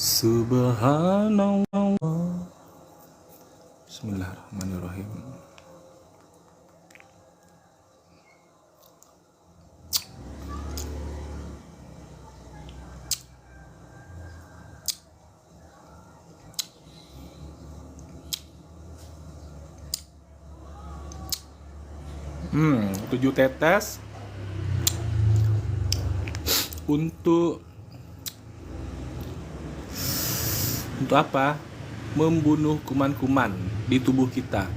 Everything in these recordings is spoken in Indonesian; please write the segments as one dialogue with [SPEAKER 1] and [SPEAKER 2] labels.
[SPEAKER 1] Subhanallah. Bismillahirrahmanirrahim. Tujuh tetes untuk apa? Membunuh kuman-kuman di tubuh kita,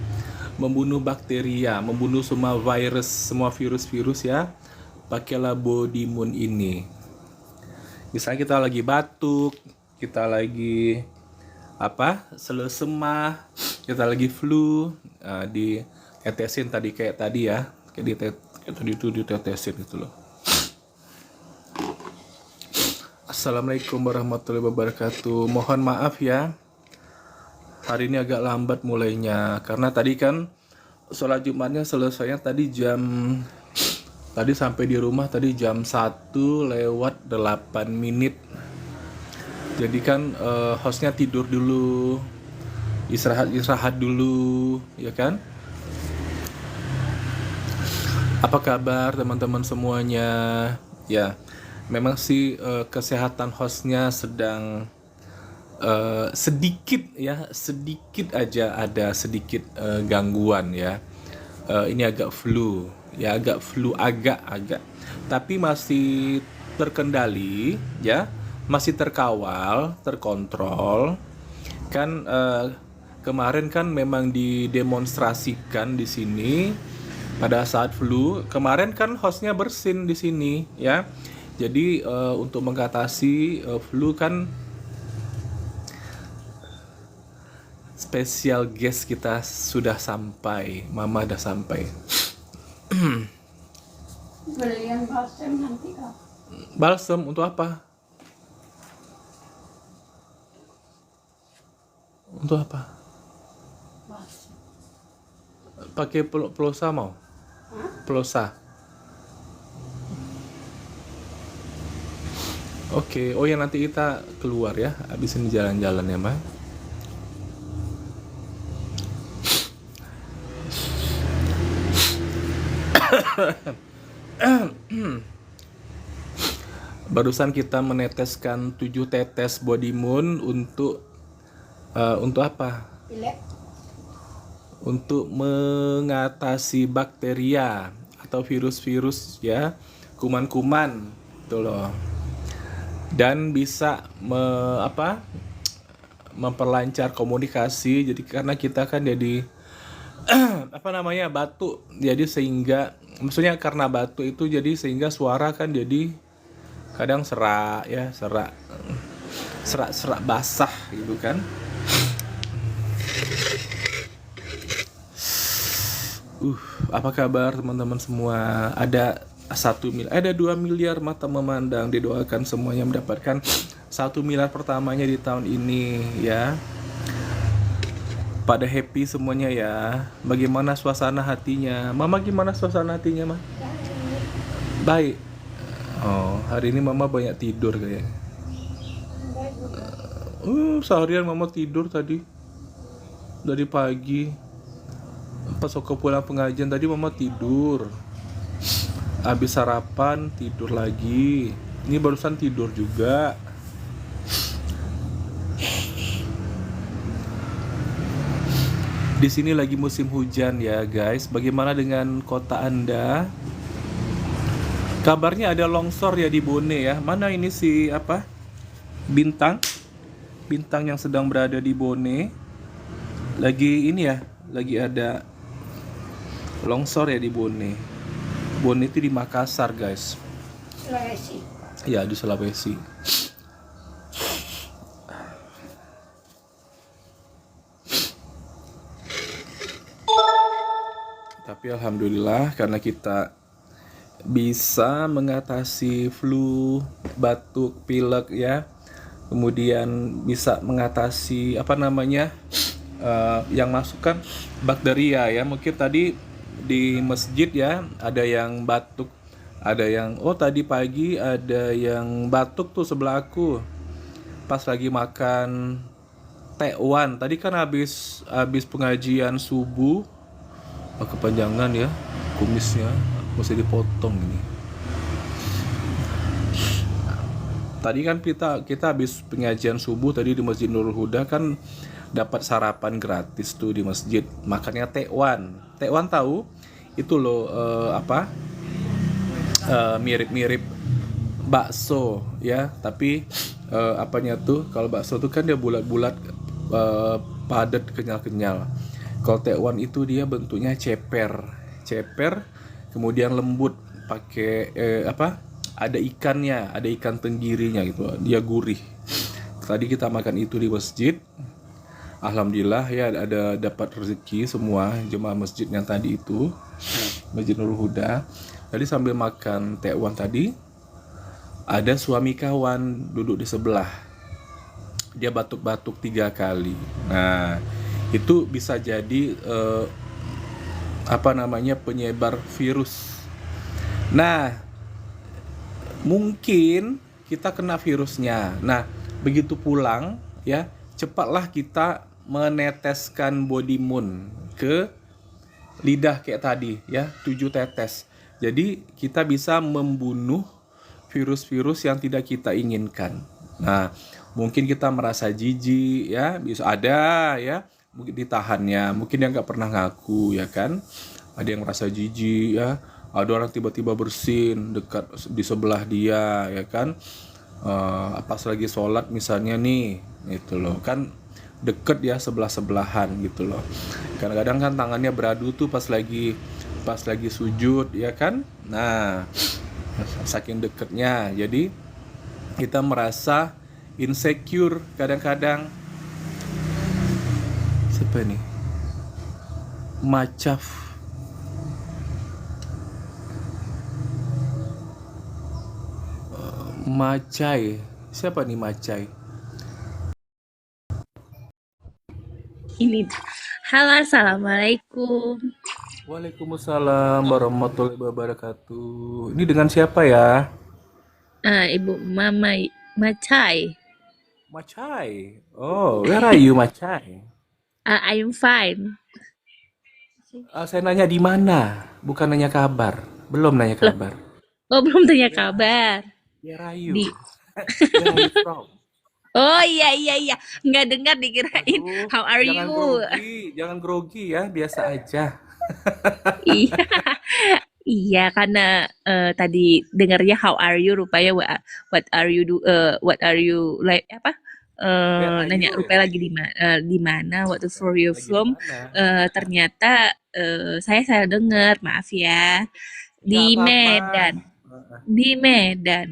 [SPEAKER 1] membunuh bakteria, membunuh semua virus ya. Pakailah body moon ini. Misalnya kita lagi batuk, kita lagi selesemah, kita lagi flu, ditetesin tadi kayak tadi ya, kayak tadi itu ditetesin gitu loh. Assalamualaikum warahmatullahi wabarakatuh. Mohon maaf ya, hari ini agak lambat mulainya karena tadi kan sholat Jumatnya selesainya tadi sampai di rumah tadi jam 1:08. Jadi kan hostnya tidur dulu, istirahat dulu, ya kan? Apa kabar teman-teman semuanya? Ya, memang sih kesehatan hostnya sedang sedikit aja ada sedikit gangguan ya. Ini agak flu, tapi masih terkendali ya, masih terkawal, terkontrol. Kan kemarin kan memang didemonstrasikan di sini pada saat flu. Kemarin kan hostnya bersin di sini ya. Jadi untuk mengatasi flu kan special guest kita sudah sampai, Mama udah sampai.
[SPEAKER 2] Belian balsam nanti kak.
[SPEAKER 1] Balsam untuk apa? Untuk apa?
[SPEAKER 2] Balsam.
[SPEAKER 1] Pakai plosa mau? Plosa. Oke, oh ya nanti kita keluar ya, habis ini jalan-jalan ya, Ma. Barusan kita meneteskan 7 tetes body moon untuk apa?
[SPEAKER 2] Pilek.
[SPEAKER 1] Untuk mengatasi bakteria atau virus-virus ya, kuman-kuman gitu loh. Dan bisa memperlancar komunikasi. Jadi karena kita kan jadi batuk, jadi sehingga maksudnya karena batuk itu jadi sehingga suara kan jadi kadang serak basah gitu kan. Apa kabar teman-teman semua? Ada 2 miliar mata memandang, didoakan semuanya mendapatkan 1 miliar pertamanya di tahun ini ya. Pada happy semuanya ya. Bagaimana suasana hatinya? Mama gimana suasana hatinya, Ma? Baik. Oh, hari ini Mama banyak tidur kayaknya. Seharian Mama tidur tadi. Dari pagi. Pas aku pulang pengajian tadi Mama tidur. Habis sarapan tidur lagi. Ini barusan tidur juga. Di sini lagi musim hujan ya guys. Bagaimana dengan kota Anda? Kabarnya ada longsor ya di Bone ya. Mana ini Bintang yang sedang berada di Bone. Lagi ada longsor ya di Bone. Bone itu di Makassar guys.
[SPEAKER 2] Sulawesi.
[SPEAKER 1] Ya di Sulawesi. Tapi alhamdulillah karena kita bisa mengatasi flu, batuk, pilek ya. Kemudian bisa mengatasi yang masukkan bakteria ya. Mungkin tadi di masjid ya ada yang batuk, ada yang tadi pagi ada yang batuk tuh sebelah aku. pas lagi makan tekwan. Tadi kan habis habis pengajian subuh. Kepanjangan ya kumisnya, mesti dipotong ini. Tadi kan kita habis pengajian subuh tadi di Masjid Nurul Huda kan dapat sarapan gratis tuh di masjid. Makannya tekwan. Tekwan tahu? Itu loh apa? Mirip-mirip bakso ya, tapi apanya tuh kalau bakso tuh kan dia bulat-bulat, padat, kenyal-kenyal. Kalau tekwan itu dia bentuknya ceper, kemudian lembut, pakai apa? Ada ikannya, ada ikan tenggirinya gitu. Dia gurih. Tadi kita makan itu di masjid. Alhamdulillah ya ada dapat rezeki semua jemaah masjid yang tadi itu, Masjid Nurul Huda. Tadi sambil makan tekwan tadi, ada suami kawan duduk di sebelah. Dia batuk-batuk 3 kali. Nah, itu bisa jadi apa namanya penyebar virus. Nah, mungkin kita kena virusnya. Nah, begitu pulang ya, cepatlah kita meneteskan body moon ke lidah kayak tadi ya, 7 tetes. Jadi kita bisa membunuh virus-virus yang tidak kita inginkan. Nah, mungkin kita merasa jijik ya, bisa ada ya, mungkin ditahannya, mungkin dia nggak pernah ngaku ya kan. Ada yang merasa jijik ya, ada orang tiba-tiba bersin dekat di sebelah dia ya kan. Pas lagi sholat misalnya nih, itu loh kan deket ya sebelah-sebelahan gitu loh. Kadang-kadang kan tangannya beradu tuh pas lagi sujud ya kan. Nah, saking deketnya jadi kita merasa insecure kadang-kadang. Siapa nih? Macaf. Macai. Siapa nih Macai?
[SPEAKER 3] Ini. Halo, assalamualaikum.
[SPEAKER 1] Waalaikumsalam warahmatullahi wabarakatuh. Ini dengan siapa ya?
[SPEAKER 3] Ibu Mama Macai.
[SPEAKER 1] Macai. Oh, where are you Macai?
[SPEAKER 3] I'm fine.
[SPEAKER 1] Saya nanya di mana, bukan nanya kabar. Belum nanya
[SPEAKER 3] Loh,
[SPEAKER 1] kabar.
[SPEAKER 3] belum tanya kabar.
[SPEAKER 1] Where are you?
[SPEAKER 3] Di.
[SPEAKER 1] Where are you from?
[SPEAKER 3] Oh iya. Nggak dengar dikirain.
[SPEAKER 1] Aduh,
[SPEAKER 3] How are
[SPEAKER 1] jangan
[SPEAKER 3] you?
[SPEAKER 1] jangan grogi ya, biasa aja.
[SPEAKER 3] Iya. Iya, karena tadi dengarnya how are you, rupanya what are you what are you like apa?
[SPEAKER 1] Where are
[SPEAKER 3] Nanya
[SPEAKER 1] you?
[SPEAKER 3] rupanya lagi di mana, what is for you
[SPEAKER 1] Lagi di
[SPEAKER 3] from?
[SPEAKER 1] mana?
[SPEAKER 3] Ternyata saya dengar, maaf ya,
[SPEAKER 1] Nggak
[SPEAKER 3] di
[SPEAKER 1] apa-apa.
[SPEAKER 3] Medan, di Medan.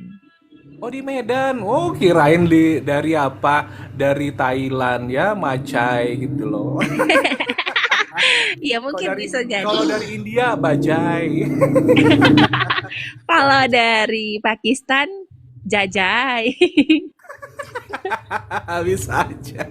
[SPEAKER 1] Oh di Medan. Oh kirain dari apa? Dari Thailand ya, Macai gitu loh.
[SPEAKER 3] Ya mungkin bisa
[SPEAKER 1] Kalau
[SPEAKER 3] jadi.
[SPEAKER 1] dari India, Bajai.
[SPEAKER 3] Kalau dari Pakistan, Jajai.
[SPEAKER 1] Bisa aja.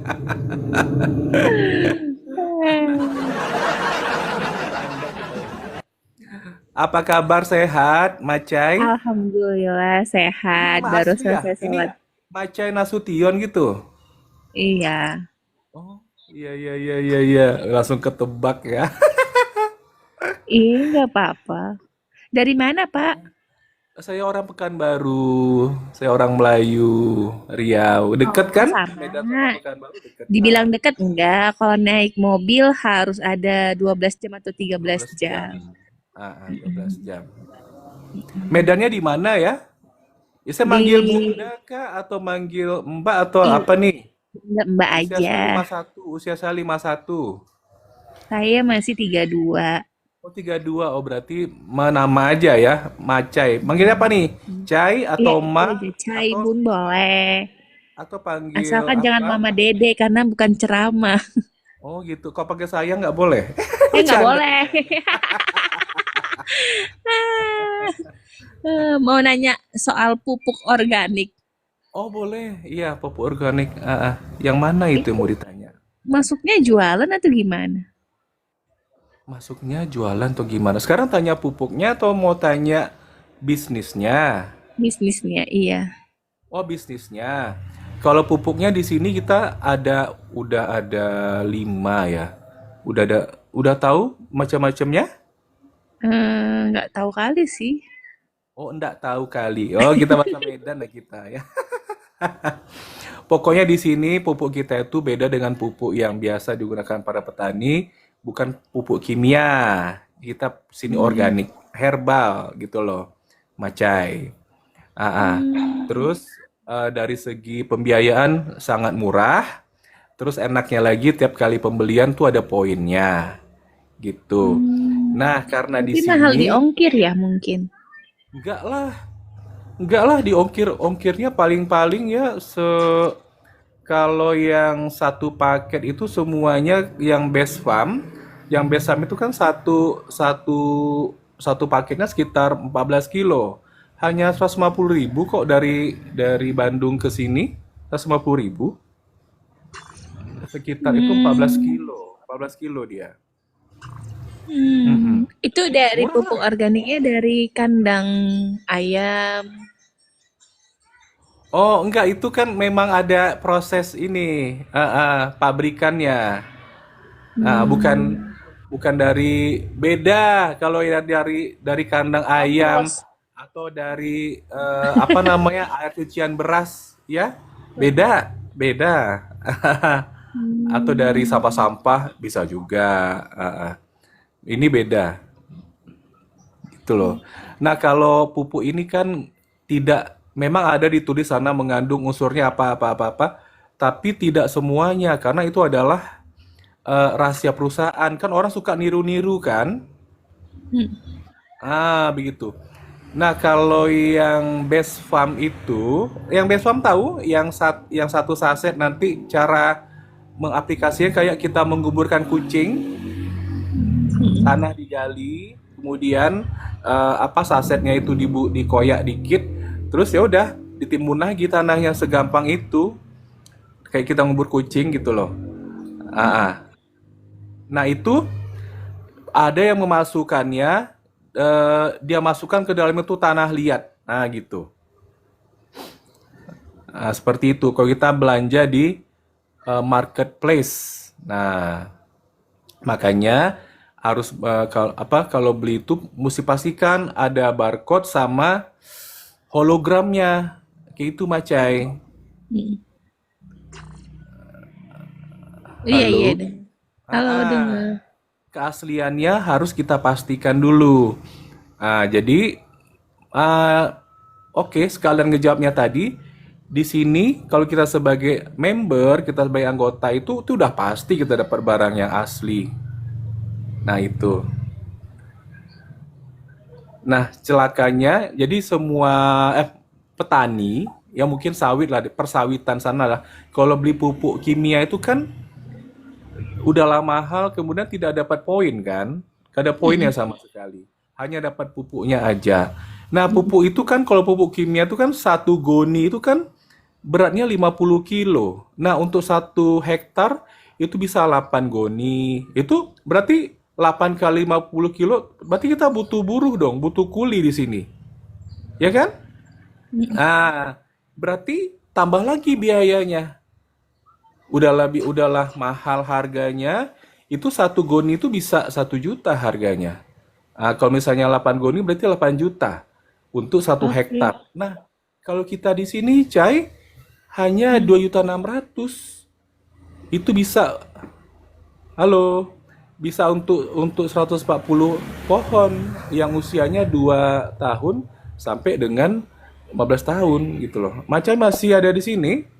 [SPEAKER 1] Apa kabar, sehat, Macai?
[SPEAKER 3] Alhamdulillah
[SPEAKER 1] Ini
[SPEAKER 3] sehat,
[SPEAKER 1] nama
[SPEAKER 3] baru
[SPEAKER 1] asli ya?
[SPEAKER 3] selesai
[SPEAKER 1] Ini
[SPEAKER 3] sholat.
[SPEAKER 1] Macai Nasution gitu?
[SPEAKER 3] Iya.
[SPEAKER 1] Oh, iya. Langsung ketebak ya.
[SPEAKER 3] Iya, nggak apa-apa. Dari mana, Pak?
[SPEAKER 1] Saya orang Pekanbaru, saya orang Melayu, Riau. Deket
[SPEAKER 3] Oh,
[SPEAKER 1] kan?
[SPEAKER 3] sama.
[SPEAKER 1] Medan sama Pekanbaru deket.
[SPEAKER 3] Dibilang dekat enggak, kalau naik mobil harus ada 12 jam atau 13
[SPEAKER 1] 12 jam.
[SPEAKER 3] jam.
[SPEAKER 1] 12 jam. Medannya di mana ya? Ya, saya
[SPEAKER 3] Di
[SPEAKER 1] manggil Bunda kah atau manggil Mbak atau
[SPEAKER 3] Ih,
[SPEAKER 1] apa nih?
[SPEAKER 3] Mbak
[SPEAKER 1] Usia
[SPEAKER 3] aja.
[SPEAKER 1] saya 51, usia saya 51.
[SPEAKER 3] Saya masih 32.
[SPEAKER 1] Oh 32, oh berarti nama aja ya, Macai. Manggilnya apa nih? Cai
[SPEAKER 3] Iya,
[SPEAKER 1] atau
[SPEAKER 3] itu
[SPEAKER 1] Ma
[SPEAKER 3] aja. Cai
[SPEAKER 1] atau
[SPEAKER 3] bun boleh.
[SPEAKER 1] panggil
[SPEAKER 3] Asalkan jangan
[SPEAKER 1] apa?
[SPEAKER 3] Mama Dede karena bukan ceramah.
[SPEAKER 1] Oh gitu. Kau pakai saya nggak boleh?
[SPEAKER 3] Nggak
[SPEAKER 1] Bercanda.
[SPEAKER 3] boleh. Mau nanya soal pupuk organik.
[SPEAKER 1] Oh boleh. Iya, pupuk organik. Yang mana itu yang
[SPEAKER 3] Itu
[SPEAKER 1] mau ditanya?
[SPEAKER 3] masuknya jualan atau gimana?
[SPEAKER 1] Masuknya jualan atau gimana? Sekarang tanya pupuknya atau mau tanya bisnisnya?
[SPEAKER 3] Bisnisnya, iya.
[SPEAKER 1] Oh bisnisnya. Kalau pupuknya di sini kita udah ada 5 ya. Udah tahu macam-macamnya?
[SPEAKER 3] Nggak tahu kali sih.
[SPEAKER 1] Oh, enggak tahu kali. Oh, kita bahasa Medan lah kita ya. Pokoknya di sini pupuk kita itu beda dengan pupuk yang biasa digunakan para petani, bukan pupuk kimia. Kita sini
[SPEAKER 3] Hmm.
[SPEAKER 1] organik, herbal gitu loh, Macai. Ah, ah.
[SPEAKER 3] Hmm.
[SPEAKER 1] Terus dari segi pembiayaan sangat murah. Terus enaknya lagi tiap kali pembelian tuh ada poinnya, gitu.
[SPEAKER 3] Hmm.
[SPEAKER 1] Nah, karena di
[SPEAKER 3] Tapi mahal di
[SPEAKER 1] sini
[SPEAKER 3] ongkir ya mungkin.
[SPEAKER 1] enggak lah, enggak lah di ongkirnya paling-paling ya kalau yang satu paket itu semuanya yang best farm itu kan satu satu satu paketnya sekitar 14 kilo. Hanya 150.000 kok dari Bandung ke sini, 150.000. Sekitar itu 14
[SPEAKER 3] Hmm.
[SPEAKER 1] kilo, 14 kilo dia. Mm-mm.
[SPEAKER 3] Itu dari pupuk
[SPEAKER 1] Murah.
[SPEAKER 3] organiknya dari kandang ayam.
[SPEAKER 1] Oh, enggak, itu kan memang ada proses ini, pabrikannya. Bukan
[SPEAKER 3] Hmm.
[SPEAKER 1] bukan dari beda kalau ya dari kandang ayam
[SPEAKER 3] Kompos.
[SPEAKER 1] atau dari apa namanya air cucian beras ya beda beda atau dari
[SPEAKER 3] Hmm.
[SPEAKER 1] sampah-sampah bisa juga. Ini beda gitu loh. Nah, kalau pupuk ini kan tidak memang ada ditulis sana mengandung unsurnya apa, tapi tidak semuanya karena itu adalah rahasia perusahaan. Kan orang suka niru-niru kan? Begitu. Nah, kalau yang best farm itu, yang best farm tahu, yang satu saset nanti cara mengaplikasinya kayak kita menguburkan kucing, tanah digali, kemudian apa sasetnya itu dikoyak dikit, terus ya udah ditimbun lagi tanah yang segampang itu, kayak kita ngubur kucing gitu loh. Ah, ah. Nah, itu ada yang memasukkannya, dia masukkan ke dalam itu tanah liat. Nah, gitu. Nah, seperti itu. Kalau kita belanja di marketplace. Nah, makanya harus kalau beli itu mesti pastikan ada barcode sama hologramnya. Kayak itu, Macai.
[SPEAKER 3] Hmm. Iya, iya
[SPEAKER 1] Halo.
[SPEAKER 3] deh.
[SPEAKER 1] Ah,
[SPEAKER 3] Halo,
[SPEAKER 1] ah.
[SPEAKER 3] dengar.
[SPEAKER 1] Keasliannya harus kita pastikan dulu. Jadi oke, sekalian ngejawabnya tadi, di sini kalau kita sebagai member, kita sebagai anggota itu udah pasti kita dapat barang yang asli. Nah, itu. Nah, celakanya jadi semua petani yang mungkin sawit lah, persawitan sana lah. Kalau beli pupuk kimia itu kan udahlah mahal, kemudian tidak dapat poin kan? Gak ada poinnya
[SPEAKER 3] Mm-mm.
[SPEAKER 1] sama sekali. Hanya dapat pupuknya aja. Nah, pupuk itu kan kalau pupuk kimia itu kan satu goni itu kan beratnya 50 kilo. Nah, untuk 1 hektar itu bisa 8 goni. Itu berarti 8 kali 50 kilo, berarti kita butuh buruh dong, butuh kuli di sini. Ya kan?
[SPEAKER 3] Mm-mm.
[SPEAKER 1] Berarti tambah lagi biayanya. Udahlah mahal harganya, itu 1 goni itu bisa 1 juta harganya. Kalau misalnya 8 goni berarti 8 juta untuk satu
[SPEAKER 3] Oke.
[SPEAKER 1] hektar. Nah, kalau kita di sini, Cai, hanya
[SPEAKER 3] Mm.
[SPEAKER 1] 2.600.000. Itu bisa, halo, bisa untuk 140 pohon yang usianya 2 tahun sampai dengan 15 tahun gitu loh. Macam masih ada di sini.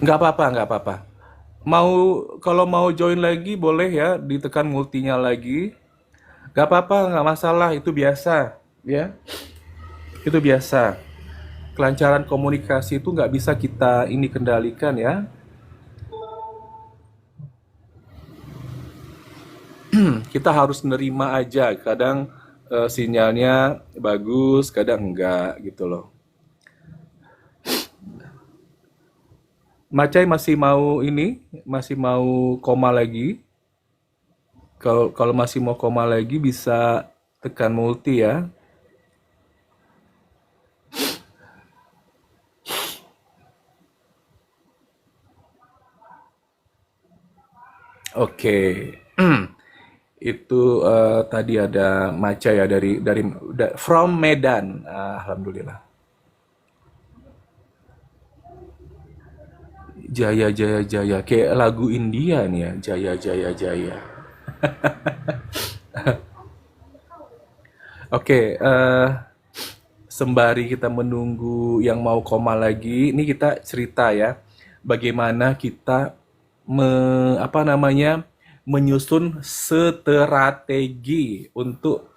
[SPEAKER 1] Nggak apa-apa, nggak apa-apa. Mau kalau mau join lagi boleh ya, ditekan multinya lagi. Nggak apa-apa, nggak masalah, itu biasa, ya. Itu biasa. Kelancaran komunikasi itu nggak bisa kita ini kendalikan ya. Kita harus nerima aja. Kadang sinyalnya bagus, kadang enggak gitu loh. Macai masih mau ini, masih mau koma lagi. Kalau kalau masih mau koma lagi bisa tekan multi ya. Oke. Itu tadi ada Maca ya from Medan. Alhamdulillah. Jaya Jaya Jaya kayak lagu India nih ya. Jaya Jaya Jaya. Oke, sembari kita menunggu yang mau koma lagi, ini kita cerita ya, bagaimana kita apa namanya menyusun strategi untuk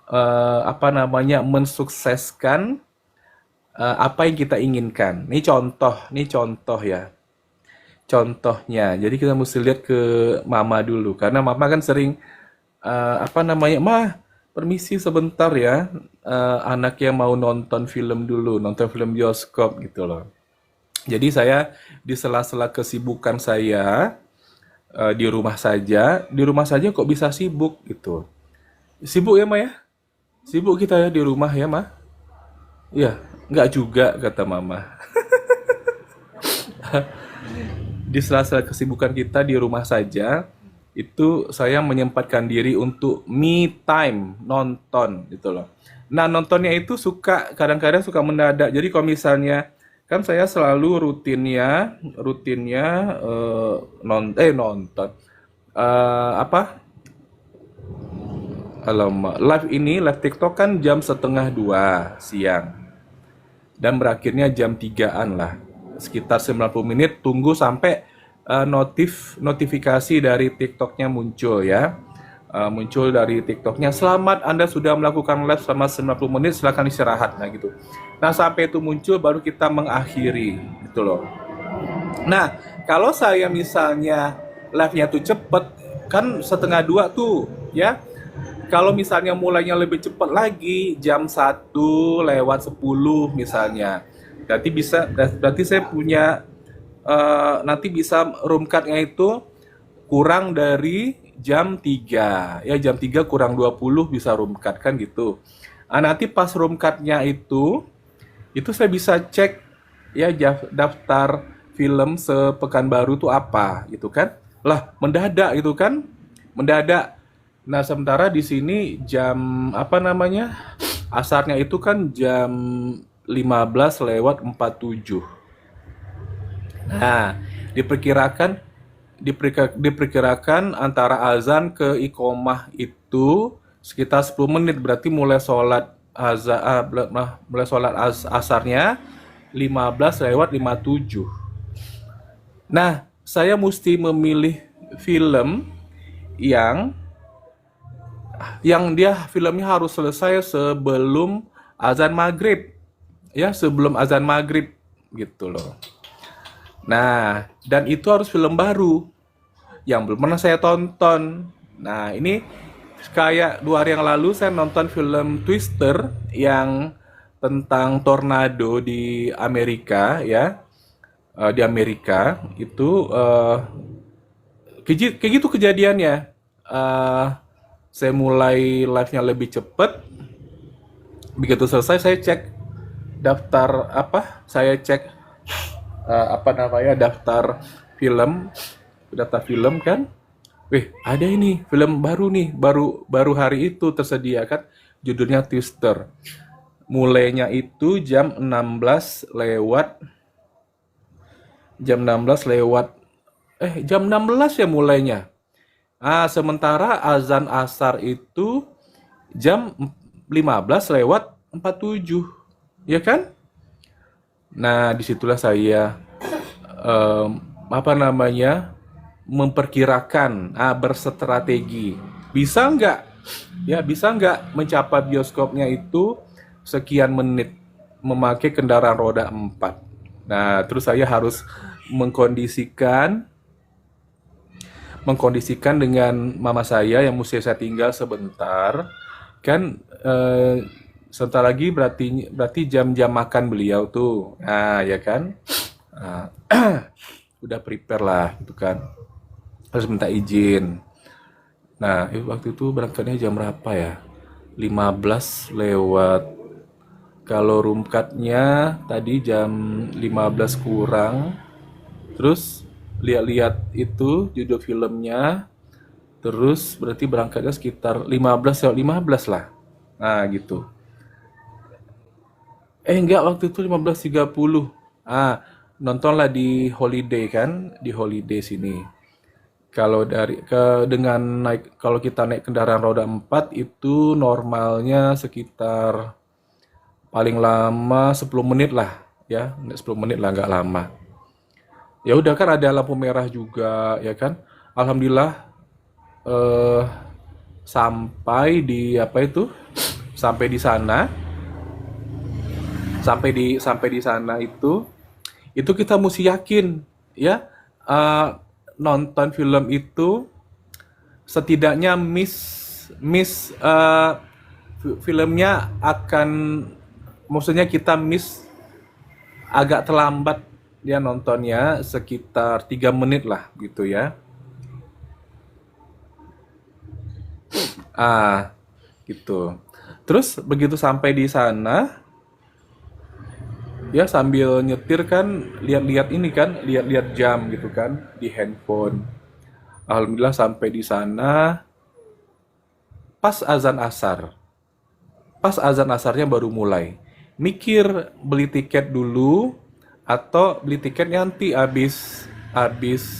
[SPEAKER 1] apa namanya mensukseskan apa yang kita inginkan. Ini contoh ya. Contohnya, jadi kita mesti lihat ke mama dulu, karena mama kan sering apa namanya, mah permisi sebentar ya, anaknya mau nonton film dulu, nonton film bioskop gitu loh. Jadi saya di sela-sela kesibukan saya di rumah saja kok bisa sibuk gitu. Sibuk ya, Ma ya? Sibuk kita ya di rumah ya, Ma? Iya, nggak juga kata Mama. Di sela-sela kesibukan kita di rumah saja, itu saya menyempatkan diri untuk me time, nonton gitu loh. Nah, nontonnya itu kadang-kadang suka mendadak. Jadi kalau misalnya kan saya selalu rutinnya nonton apa? Alamak, live TikTok kan jam setengah 2 siang dan berakhirnya jam 3-an lah. Sekitar 90 menit tunggu sampai notifikasi dari TikToknya muncul ya. Muncul dari TikToknya, selamat Anda sudah melakukan live selama 90 menit, silakan istirahat, nah gitu. Nah, sampai itu muncul baru kita mengakhiri gitu loh. Nah, kalau saya misalnya live-nya tuh cepet, kan setengah 2 tuh ya. Kalau misalnya mulainya lebih cepat lagi, jam 1 lewat 10 misalnya. Berarti saya punya nanti bisa room cut-nya itu kurang dari jam 3. Ya jam 3 kurang 20 bisa room cut kan gitu. Nanti pas room cut-nya itu saya bisa cek ya daftar film sepekan baru tuh apa gitu kan. Lah, mendadak gitu kan. Mendadak. Nah, sementara di sini jam apa namanya? Asarnya itu kan jam 15 lewat 47. Nah, diperkirakan diperkirakan antara azan ke iqomah itu sekitar 10 menit, berarti mulai sholat asarnya 15 lewat 57. Nah, saya mesti memilih film yang filmnya harus selesai sebelum azan maghrib ya, sebelum azan maghrib gitu loh. Nah, dan itu harus film baru yang belum pernah saya tonton. Nah, ini kayak 2 hari yang lalu saya nonton film Twister yang tentang tornado di Amerika ya. Di Amerika itu kayak gitu kejadiannya. Saya mulai live-nya lebih cepet. Begitu selesai saya cek saya cek daftar film kan. Wih, ada ini film baru nih, baru hari itu tersedia kan, judulnya Twister. Mulainya itu jam 16 ya mulainya. Sementara azan asar itu jam 15 lewat 47, ya kan? Nah, disitulah saya memperkirakan, berstrategi. Bisa nggak? Ya, bisa nggak mencapai bioskopnya itu sekian menit memakai kendaraan roda 4. Nah, terus saya harus mengkondisikan dengan mama saya yang mesti saya tinggal sebentar. Kan sebentar lagi berarti jam-jam makan beliau tuh. Nah, ya kan? Udah prepare lah gitu kan. Harus minta izin. Nah, waktu itu berangkatnya jam berapa ya? 15 lewat. Kalau room cut-nya tadi jam 15 kurang. Terus lihat-lihat itu judul filmnya, terus berarti berangkatnya sekitar 15 lah. Nah, gitu. Enggak, waktu itu 15.30. Nontonlah di Holiday kan, di Holiday sini. Kalau kalau kita naik kendaraan roda 4 itu normalnya sekitar paling lama 10 menit lah, ya. 10 menit lah, nggak lama. Ya udah kan ada lampu merah juga, ya kan. Alhamdulillah eh sampai di apa itu? Sampai di sana, sampai di sana itu kita mesti yakin, ya. eh, Nonton film itu setidaknya miss filmnya akan, maksudnya kita miss agak terlambat dia nontonnya sekitar 3 menit lah gitu ya. Ah, gitu. Terus begitu sampai di sana, ya sambil nyetir kan, lihat-lihat ini kan, lihat-lihat jam gitu kan di handphone. Alhamdulillah sampai di sana pas azan asar. Pas azan asarnya baru mulai. Mikir beli tiket dulu atau beli tiket nanti habis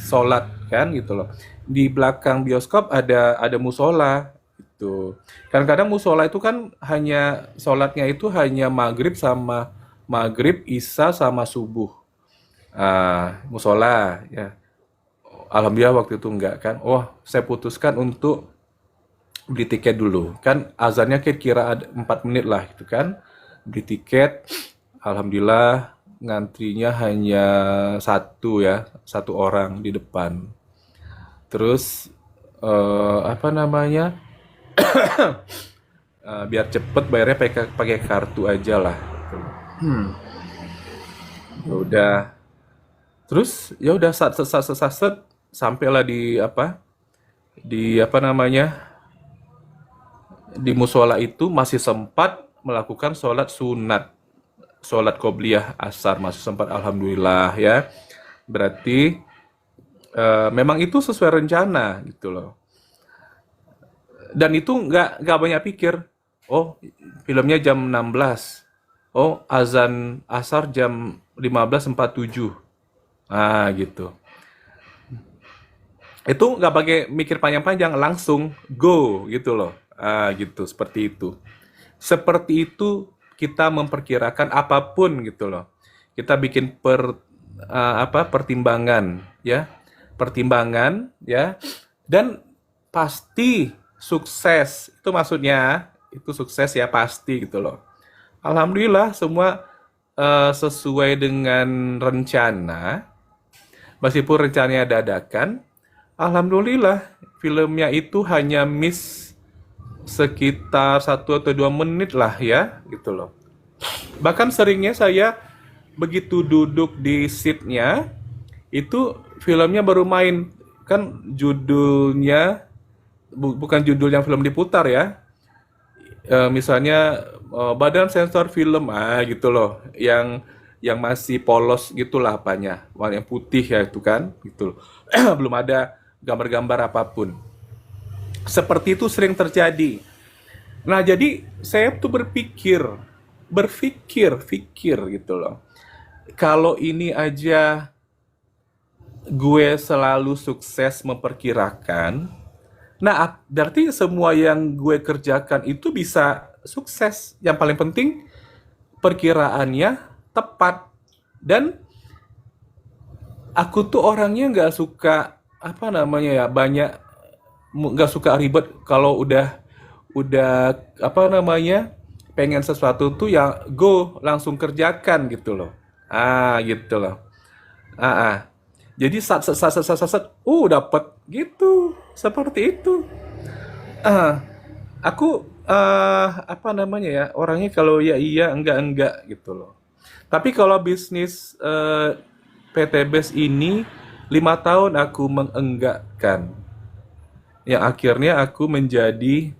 [SPEAKER 1] sholat kan gitu loh. Di belakang bioskop ada musola gitu. Kadang-kadang musola itu kan hanya sholatnya itu hanya maghrib, isya sama subuh. Musola ya. Alhamdulillah waktu itu enggak kan. Oh, saya putuskan untuk beli tiket dulu. Kan azannya kira ada 4 menit lah gitu kan. Beli tiket. Alhamdulillah ngantrinya hanya satu ya, satu orang di depan. Terus apa namanya? Biar cepet bayarnya pakai kartu aja lah. Ya udah. Terus ya udah sat sampailah di apa namanya? Di musola itu masih sempat melakukan sholat sunat, sholat qobliyah asar masih sempat, alhamdulillah ya. Berarti memang itu sesuai rencana gitu loh. Dan itu nggak banyak pikir. Oh, filmnya jam 16. Oh, azan asar jam 15.47. Gitu. Itu nggak pakai mikir panjang-panjang, langsung go gitu loh. Gitu, seperti itu. Seperti itu kita memperkirakan apapun gitu loh. Kita bikin pertimbangan ya. Pertimbangan ya. Dan pasti sukses. Itu maksudnya, itu sukses ya pasti gitu loh. Alhamdulillah semua sesuai dengan rencana. Meskipun rencananya dadakan, alhamdulillah filmnya itu hanya miss sekitar 1 atau 2 menit lah ya gitu loh. Bahkan seringnya saya begitu duduk di seatnya itu filmnya baru main, kan judulnya bukan judul yang film diputar ya. Misalnya badan sensor film gitu loh, yang masih polos gitulah apanya, warna yang putih ya itu kan gitu loh. Belum ada gambar-gambar apapun. Seperti itu sering terjadi. Nah, jadi saya tuh berpikir gitu loh. Kalau ini aja gue selalu sukses memperkirakan, nah berarti semua yang gue kerjakan itu bisa sukses. Yang paling penting perkiraannya tepat. Dan aku tuh orangnya nggak suka apa namanya ya, nggak suka ribet. Kalau udah apa namanya, pengen sesuatu tuh ya go langsung kerjakan gitu loh. Gitu loh. ah ah. Jadi dapat gitu, seperti itu. Aku apa namanya ya, orangnya kalau ya iya enggak gitu loh. Tapi kalau bisnis PT Base ini 5 tahun aku mengenggakkan, yang akhirnya aku menjadi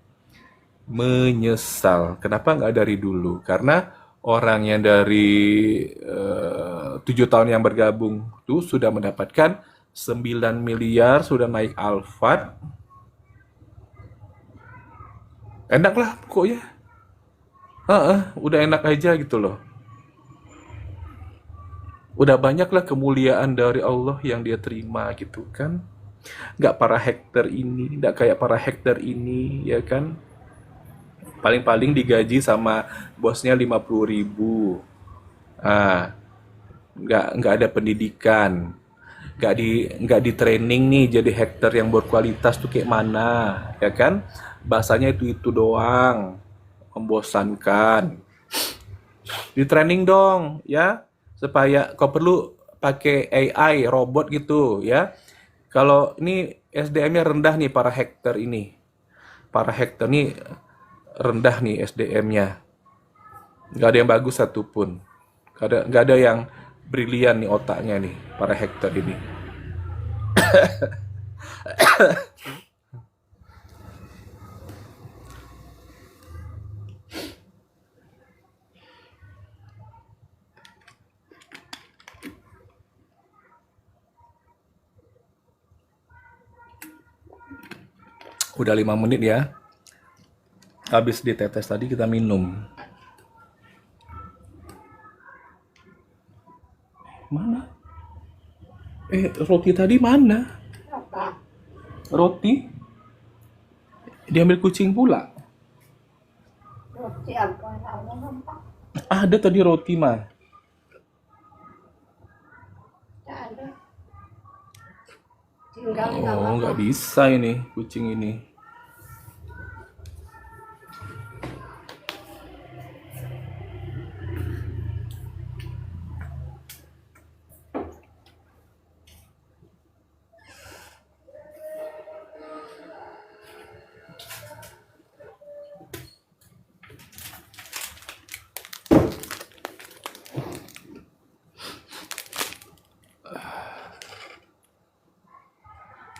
[SPEAKER 1] menyesal. Kenapa nggak dari dulu? Karena orang yang dari 7 tahun yang bergabung tuh sudah mendapatkan 9 miliar sudah naik Alphard. Enak lah pokoknya. Udah enak aja gitu loh. Udah banyak lah kemuliaan dari Allah yang dia terima gitu kan. Nggak para hektar ini, nggak kayak para hektar ini, ya kan. Paling-paling digaji sama bosnya 50.000. Ah, nggak ada pendidikan, nggak di training nih jadi hektar yang berkualitas tuh kayak mana, ya kan? Bahasanya itu doang, membosankan. Di training dong, ya, supaya kau perlu pakai AI robot gitu, ya. Kalau ini SDM-nya rendah nih para hektar nih rendah nih SDM-nya, nggak ada yang bagus satupun, nggak ada yang brilian nih otaknya nih para hektar ini. Udah 5 menit ya, habis ditetes tadi kita minum. Mana? Roti tadi mana?
[SPEAKER 2] Apa?
[SPEAKER 1] Roti diambil kucing pula.
[SPEAKER 2] Roti apa? Apa?
[SPEAKER 1] Ada tadi roti mah.
[SPEAKER 2] Tak ada. Tinggal
[SPEAKER 1] Oh, nggak bisa ini kucing ini.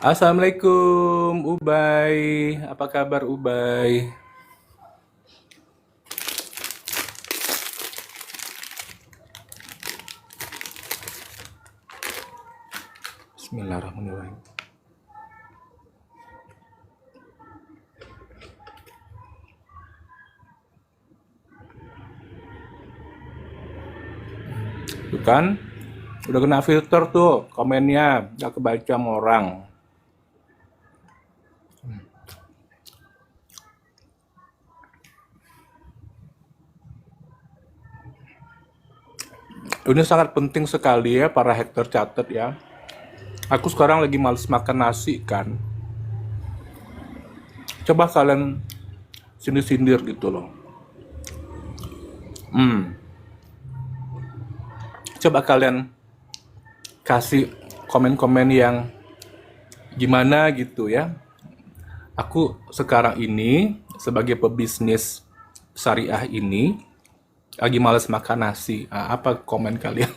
[SPEAKER 1] Assalamualaikum Ubay, apa kabar Ubay? Bismillahirrahmanirrahim. Tuh kan, udah kena filter tuh komennya, gak kebaca sama orang. Ini sangat penting sekali ya para hektar, catat ya. Aku sekarang lagi males makan nasi kan. Coba kalian sindir-sindir gitu loh. Coba kalian kasih komen-komen yang gimana gitu ya. Aku sekarang ini sebagai pebisnis syariah ini lagi males makan nasi. Apa komen kalian?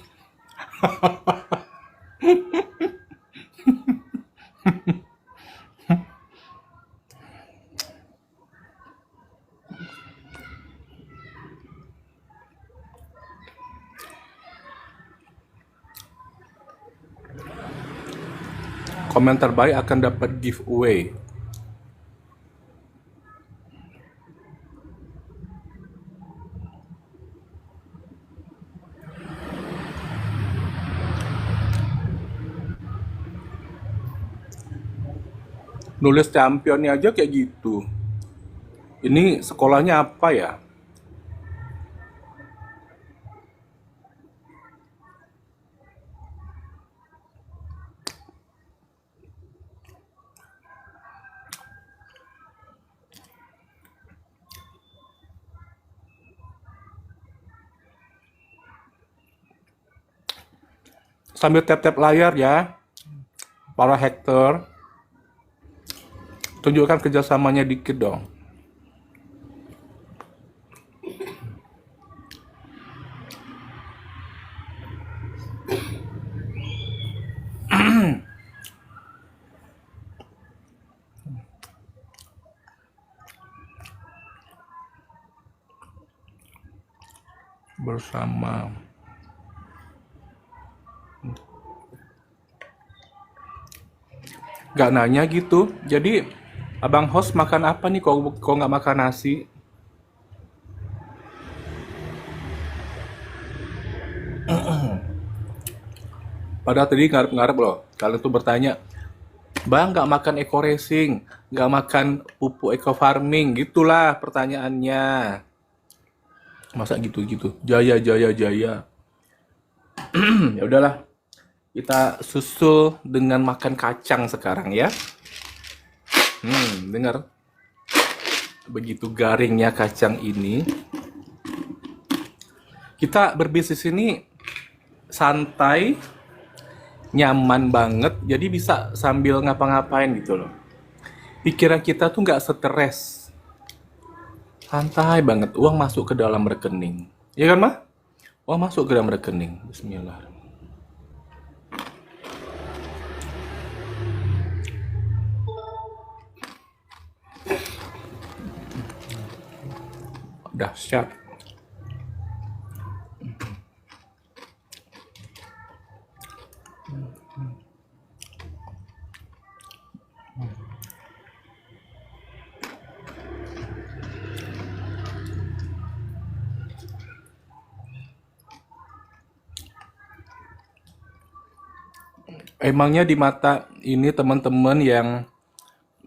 [SPEAKER 1] Komen terbaik akan dapat giveaway. Nulis championnya aja kayak gitu. Ini sekolahnya apa ya? Sambil tap-tap layar ya, para hacker. Tunjukkan kerjasamanya dikit dong. Bersama. Nggak nanya gitu. Jadi abang host makan apa nih kok nggak makan nasi? Padahal tadi ngarep-ngarep loh. Kalian tuh bertanya, bang nggak makan eco racing, nggak makan pupuk eco farming, gitulah pertanyaannya. Masa gitu-gitu? Jaya, jaya, jaya. Ya udahlah, kita susul dengan makan kacang sekarang ya. Dengar. Begitu garingnya kacang ini. Kita berbisnis ini santai, nyaman banget, jadi bisa sambil ngapa-ngapain gitu loh. Pikiran kita tuh nggak stres, santai banget. Uang masuk ke dalam rekening, ya kan mah? Uang masuk ke dalam rekening. Bismillah. Dahsyat. Emangnya di mata ini teman-teman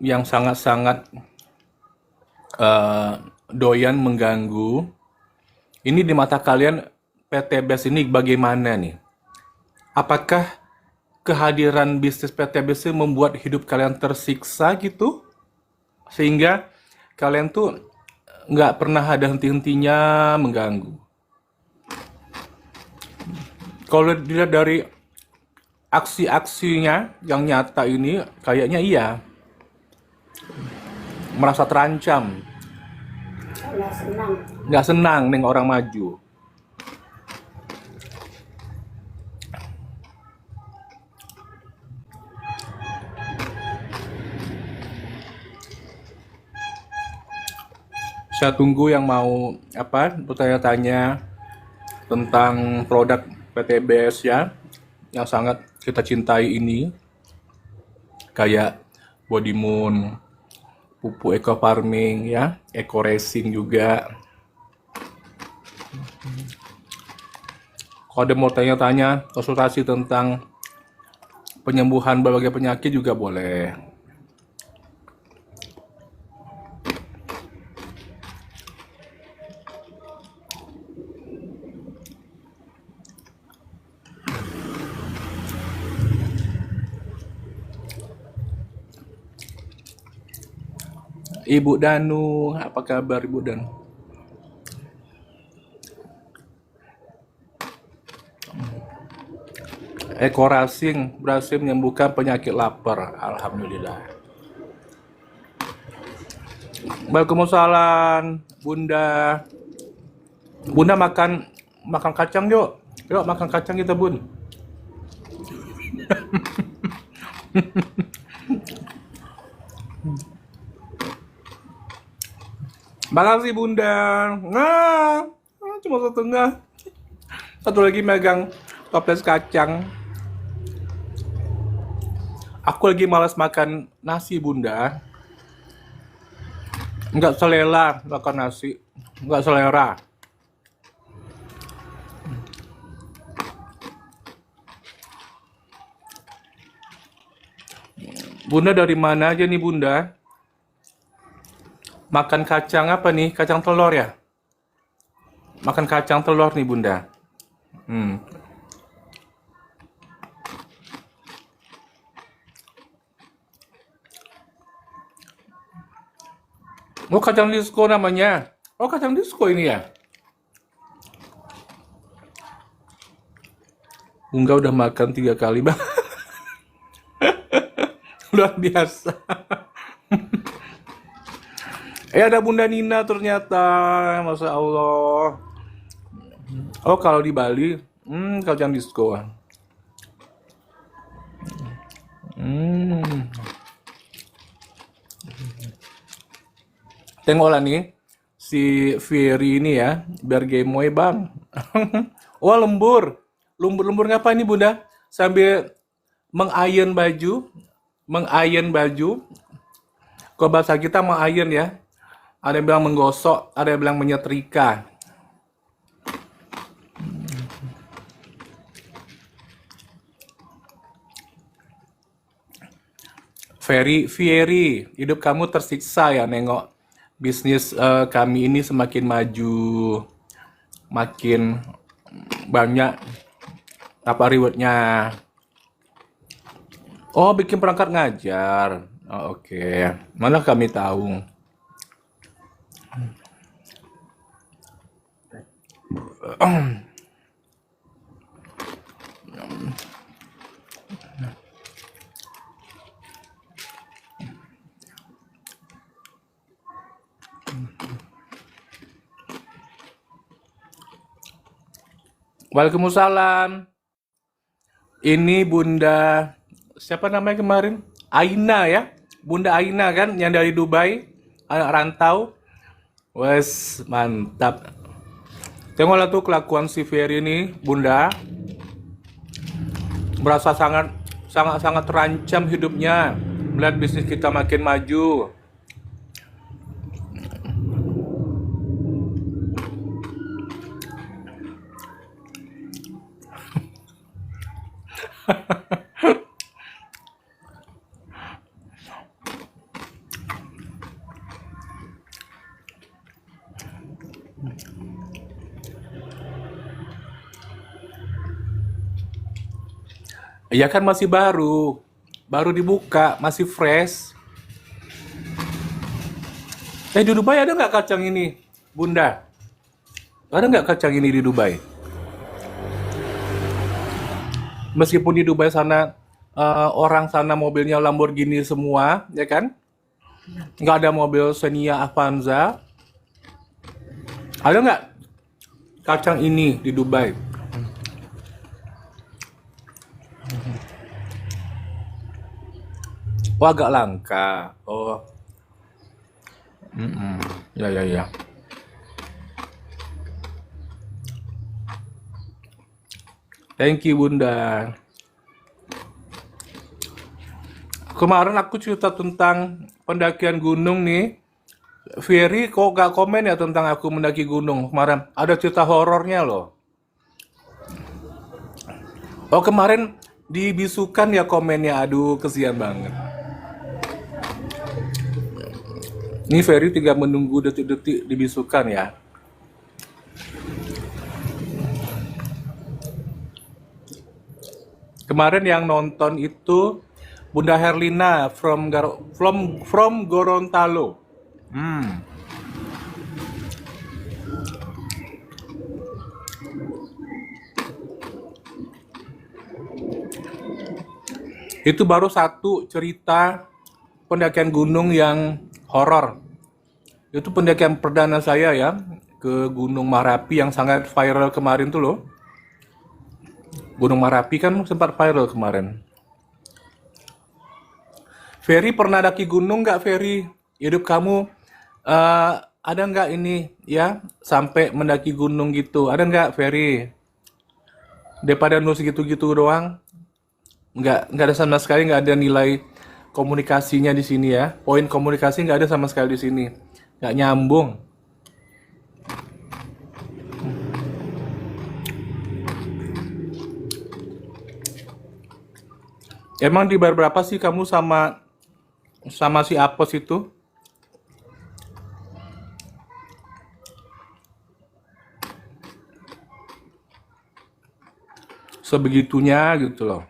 [SPEAKER 1] yang sangat-sangat eh, doyan mengganggu, ini di mata kalian PTBS ini bagaimana nih? Apakah kehadiran bisnis PTBS ini membuat hidup kalian tersiksa gitu? Sehingga kalian tuh nggak pernah ada henti-hentinya mengganggu. Kalau dilihat dari aksi-aksinya yang nyata ini, kayaknya iya, merasa terancam,
[SPEAKER 2] Nggak senang.
[SPEAKER 1] nggak senang nih orang maju. Saya tunggu yang mau bertanya-tanya tentang produk PTBS ya, yang sangat kita cintai ini, kayak Body Moon, pupuk eco farming ya, eco racing juga. Kalau ada mau tanya-tanya, konsultasi tentang penyembuhan berbagai penyakit juga boleh. Ibu Danu, apa kabar Ibu Danu? Eco racing berhasil menyembuhkan penyakit lapar, alhamdulillah. Waalaikumsalam, Bunda. Bunda makan kacang yuk. Yuk makan kacang kita, Bun. Makasih Bunda. Nah, cuma setengah. Satu lagi megang toples kacang. Aku lagi malas makan nasi Bunda. Nggak selera makan nasi. Nggak selera. Bunda dari mana aja nih Bunda? Makan kacang apa nih? Kacang telur ya? Makan kacang telur nih Bunda. Oh kacang disco namanya. Oh kacang disco ini ya? Bunda udah makan 3 kali bang. Luar biasa. Ada Bunda Nina ternyata, Masya Allah. Oh kalau di Bali, kacang disco. Tengoklah nih, si Ferry ini ya, biar gemoy bang. Wah lembur. Lembur-lembur ngapain nih Bunda? Sambil mengayen baju, mengiron baju. Kalau bahasa kita mengiron ya. Ada yang bilang menggosok, ada yang bilang menyetrika. Fieri, hidup kamu tersiksa ya nengok bisnis kami ini semakin maju, makin banyak apa rewardnya. Oh, bikin perangkat ngajar. Oh, oke. Mana kami tahu. Waalaikumsalam. Ini Bunda, siapa namanya kemarin? Aina ya? Bunda Aina kan, yang dari Dubai, anak rantau. Wes, mantap. Tengoklah tuh kelakuan si Ferry ini, Bunda. Berasa sangat terancam hidupnya. Melihat bisnis kita makin maju. Ya kan masih baru dibuka, masih fresh. Di Dubai ada nggak kacang ini, Bunda? Ada nggak kacang ini di Dubai? Meskipun di Dubai sana orang sana mobilnya Lamborghini semua, ya kan? Nggak ada mobil Xenia Avanza. Ada nggak kacang ini di Dubai? Oh, agak langka. Oh, ya. Thank you, Bunda. Kemarin aku cerita tentang pendakian gunung nih. Ferry kok gak komen ya tentang aku mendaki gunung kemarin? Ada cerita horornya loh. Oh, kemarin dibisukan ya komennya. Aduh, kesian banget. Ini Ferry tinggal menunggu detik-detik dibisukan ya. Kemarin yang nonton itu Bunda Herlina from Gorontalo. Itu baru satu cerita pendakian gunung yang horor. Itu pendakian perdana saya ya ke Gunung Merapi yang sangat viral kemarin tuh loh. Gunung Merapi kan sempat viral kemarin. Ferry pernah daki gunung nggak, Ferry? Hidup kamu ada nggak ini ya sampai mendaki gunung gitu? Ada nggak, Ferry? Daripada nulis gitu-gitu doang, nggak ada sama sekali, nggak ada nilai komunikasinya di sini ya. Poin komunikasi nggak ada sama sekali di sini, nggak nyambung. Emang di bar berapa sih kamu sama si Apos itu? Sebegitunya gitu loh.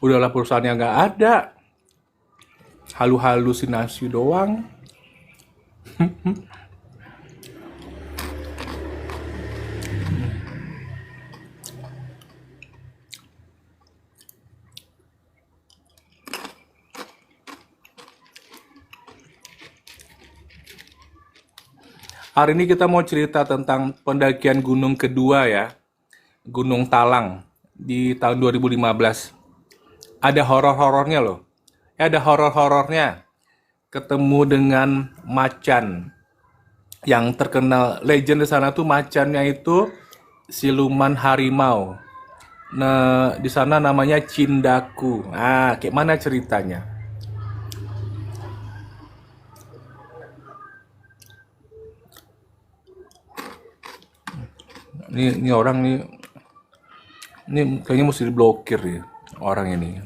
[SPEAKER 1] Udahlah perusahaannya nggak ada. Halusinasi doang. Hari ini kita mau cerita tentang pendakian gunung kedua ya. Gunung Talang di tahun 2015. Ada horor-horornya loh. Ada horor-horornya. Ketemu dengan macan. Yang terkenal legend di sana tuh macannya itu siluman harimau. Nah, di sana namanya Cindaku. Ah, kayak mana ceritanya? Ini orang nih, ini kayaknya mesti diblokir ya orang ini.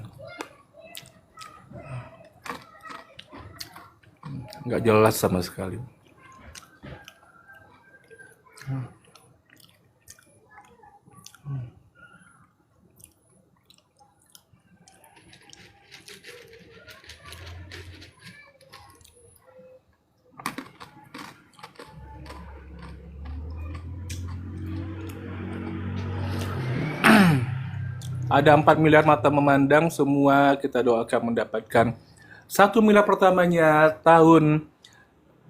[SPEAKER 1] Nggak jelas sama sekali. Ada 4 miliar mata memandang, semua kita doakan mendapatkan 1 miliar pertamanya tahun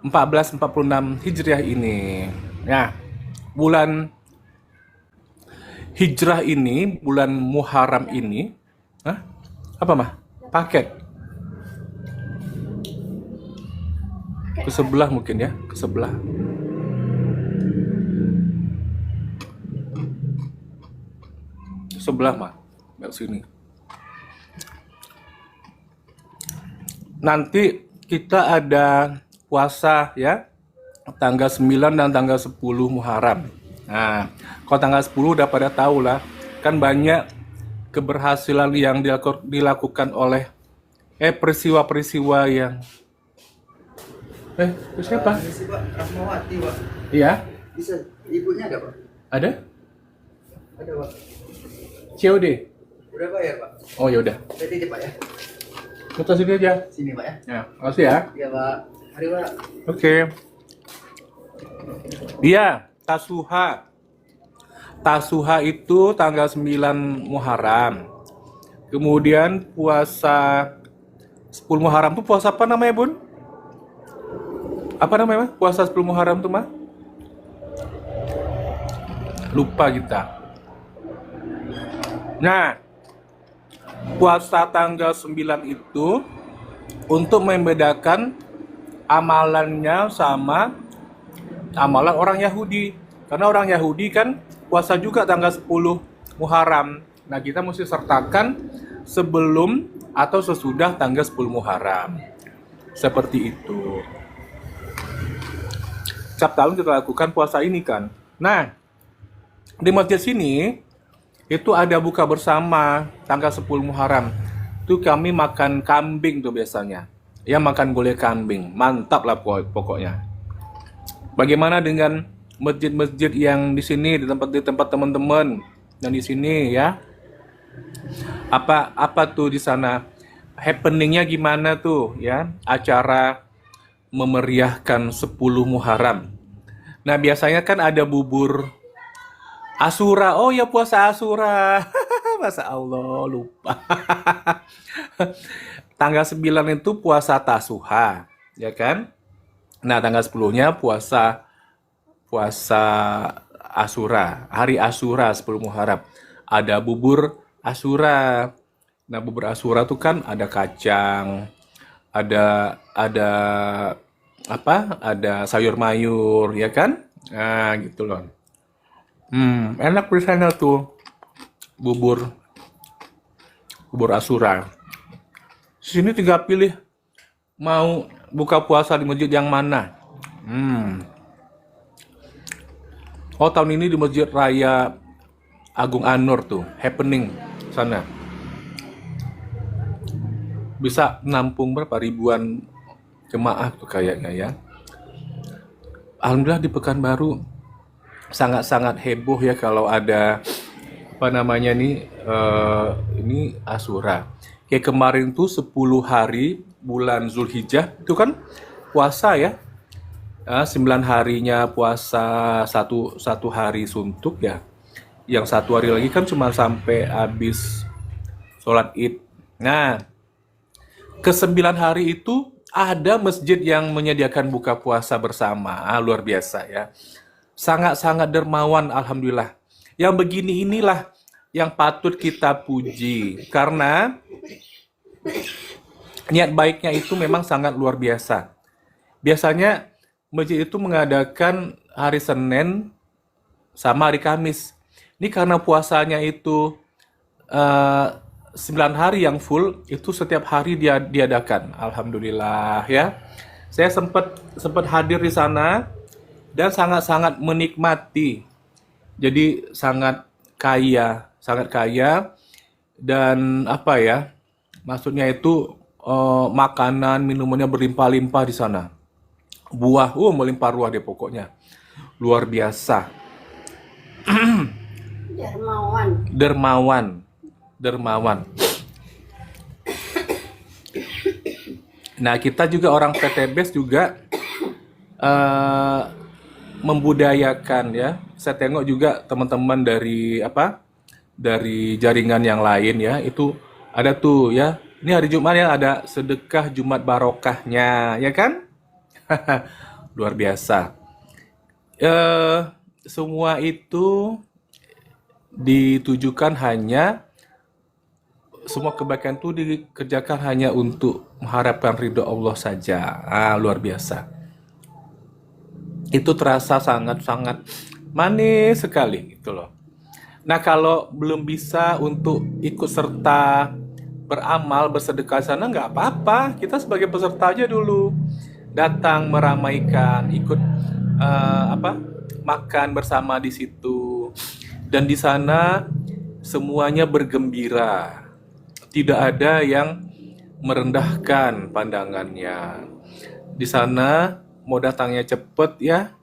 [SPEAKER 1] 1446 Hijriah ini. Nah, bulan Hijrah ini, bulan Muharram ini, hah? Apa mah? Paket. Ke sebelah mungkin ya, ke sebelah. Sebelah mah, nggak sini. Nanti kita ada puasa ya, tanggal 9 dan tanggal 10 Muharram. Nah, kalau tanggal 10 udah pada tahu lah, kan banyak keberhasilan yang dilakukan oleh peristiwa-peristiwa yang itu siapa?
[SPEAKER 4] Ini sih Pak, Rahmawati Pak.
[SPEAKER 1] Iya,
[SPEAKER 4] Bisa, ibunya ada Pak?
[SPEAKER 1] ada?
[SPEAKER 4] Ada Pak.
[SPEAKER 1] COD.
[SPEAKER 4] Udah bayar Pak?
[SPEAKER 1] Oh ya udah.
[SPEAKER 4] Saya titip Pak ya?
[SPEAKER 1] Kita sini aja.
[SPEAKER 4] Sini Pak ya?
[SPEAKER 1] Ya, makasih ya.
[SPEAKER 4] Iya Pak. Mari Pak.
[SPEAKER 1] Oke. Iya, Tasuha. Tasuha itu tanggal 9 Muharram. Kemudian puasa 10 Muharram tuh puasa apa namanya, Bun? Apa namanya, Mas? Puasa 10 Muharram tuh, Mah? Lupa kita. Nah, puasa tanggal 9 itu untuk membedakan amalannya sama amalan orang Yahudi. Karena orang Yahudi kan puasa juga tanggal 10 Muharram. Nah, kita mesti sertakan sebelum atau sesudah tanggal 10 Muharram. Seperti itu. Setiap tahun kita lakukan puasa ini kan. Nah, di masjid sini itu ada buka bersama tanggal 10 Muharram. Itu kami makan kambing tuh biasanya. Ya, makan gulai kambing. Mantap lah pokoknya. Bagaimana dengan masjid-masjid yang di sini, di tempat teman-teman yang di sini ya? Apa tuh di sana? Happeningnya gimana tuh ya? Acara memeriahkan 10 Muharram. Nah, biasanya kan ada bubur Asura. Oh ya, puasa Asura. Masa Allah lupa. Tanggal 9 itu puasa Tasuha, ya kan? Nah, tanggal 10-nya puasa Asura, hari Asura 10 Muharram. Ada bubur Asura. Nah, bubur Asura tuh kan ada kacang, ada apa? Ada sayur mayur, ya kan? Nah, gitu loh. Enak biasanya tuh bubur Asura. Sini tinggal pilih mau buka puasa di masjid yang mana. Oh, tahun ini di Masjid Raya Agung Anur tuh, happening sana. Bisa nampung berapa ribuan jemaah tuh kayaknya ya. Alhamdulillah di Pekanbaru sangat-sangat heboh ya kalau ada apa namanya nih ini Asura. Kayak kemarin tuh 10 hari bulan Zulhijjah itu kan puasa ya. 9 harinya puasa, satu hari suntuk ya. Yang 1 hari lagi kan cuma sampai habis sholat Id. Nah, ke 9 hari itu ada masjid yang menyediakan buka puasa bersama. Luar biasa ya. Sangat-sangat dermawan, alhamdulillah. Yang begini inilah yang patut kita puji. Karena niat baiknya itu memang sangat luar biasa. Biasanya masjid itu mengadakan hari Senin sama hari Kamis. Ini karena puasanya itu eh, 9 hari yang full, itu setiap hari dia diadakan. Alhamdulillah ya. Saya sempat sempat hadir di sana dan sangat-sangat menikmati. Jadi sangat kaya dan apa ya? Maksudnya itu makanan, minumannya berlimpah-limpah di sana. Buah, melimpah ruah deh pokoknya. Luar biasa.
[SPEAKER 2] Dermawan.
[SPEAKER 1] Dermawan. Dermawan. Nah, kita juga orang PTBS juga eh, membudayakan ya. Saya tengok juga teman-teman dari apa? Dari jaringan yang lain ya, itu ada tuh ya. Ini hari Jumat ya ada sedekah Jumat barokahnya, ya kan? Luar biasa. Eh, Semua itu ditujukan hanya semua kebaikan itu dikerjakan hanya untuk mengharapkan ridho Allah saja. Luar biasa. Itu terasa sangat-sangat manis sekali gitu loh. Nah, kalau belum bisa untuk ikut serta beramal, bersedekah sana nggak apa-apa. Kita sebagai peserta aja dulu. Datang meramaikan, ikut makan bersama di situ. Dan di sana semuanya bergembira. Tidak ada yang merendahkan pandangannya. Di sana mau datangnya cepet ya.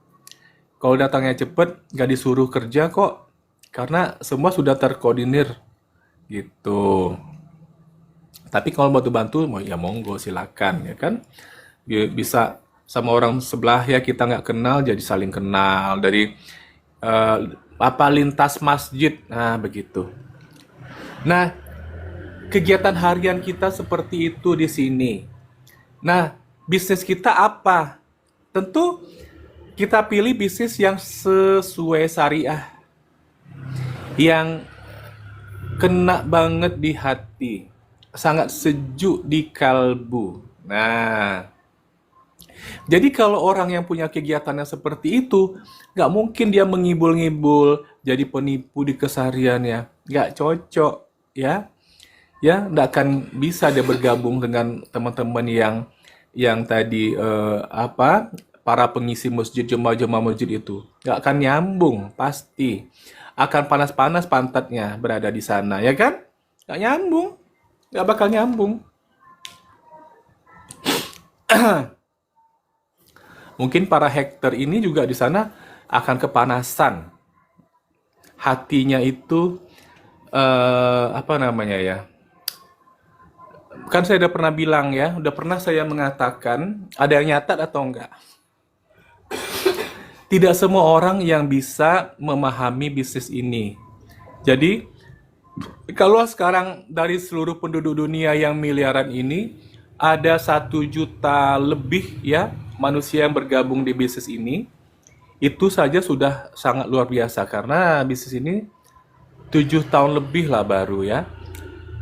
[SPEAKER 1] Kalau datangnya cepet, nggak disuruh kerja kok. Karena semua sudah terkoordinir gitu. Tapi kalau mau bantu, ya monggo silakan ya kan. Bisa sama orang sebelah ya kita nggak kenal jadi saling kenal dari lintas masjid. Nah begitu. Nah kegiatan harian kita seperti itu di sini. Nah bisnis kita apa? Tentu kita pilih bisnis yang sesuai syariah, yang kena banget di hati, sangat sejuk di kalbu. Nah, jadi kalau orang yang punya kegiatannya seperti itu, nggak mungkin dia mengibul-ngibul, jadi penipu di kesehariannya. Nggak cocok, ya. Ya, nggak akan bisa dia bergabung dengan teman-teman yang tadi para pengisi masjid, jemaah-jemaah masjid itu. Nggak akan nyambung, pasti. Akan panas-panas pantatnya berada di sana, ya kan? Nggak nyambung, nggak bakal nyambung. Mungkin para hacker ini juga di sana akan kepanasan. Hatinya itu apa namanya ya? Kan saya udah pernah bilang ya, udah pernah saya mengatakan, ada yang nyatat atau enggak? Tidak semua orang yang bisa memahami bisnis ini. Jadi, kalau sekarang dari seluruh penduduk dunia yang miliaran ini, ada 1 juta lebih ya manusia yang bergabung di bisnis ini, itu saja sudah sangat luar biasa. Karena bisnis ini 7 tahun lebih lah baru ya.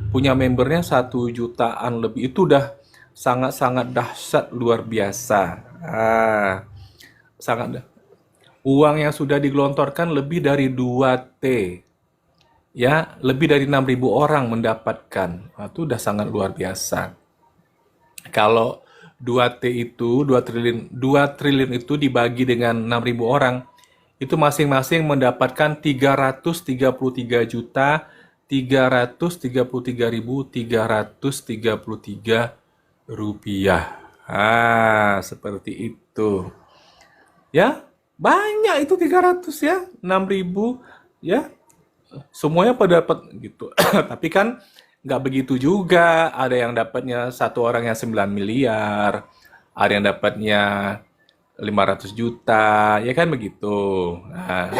[SPEAKER 1] Punya membernya 1 jutaan lebih, itu udah sangat-sangat dahsyat luar biasa. Sangat uang yang sudah digelontorkan lebih dari 2T. Ya, lebih dari 6.000 orang mendapatkan. Nah, itu udah sangat luar biasa. Kalau 2T itu 2 triliun itu dibagi dengan 6.000 orang, itu masing-masing mendapatkan 333.333.333 rupiah. Seperti itu. Ya, banyak itu 300 ya, 6.000 ya. Semuanya pada dapat gitu. Tapi kan nggak begitu juga. Ada yang dapatnya satu orang yang 9 miliar, ada yang dapatnya 500 juta, ya kan begitu. Nah.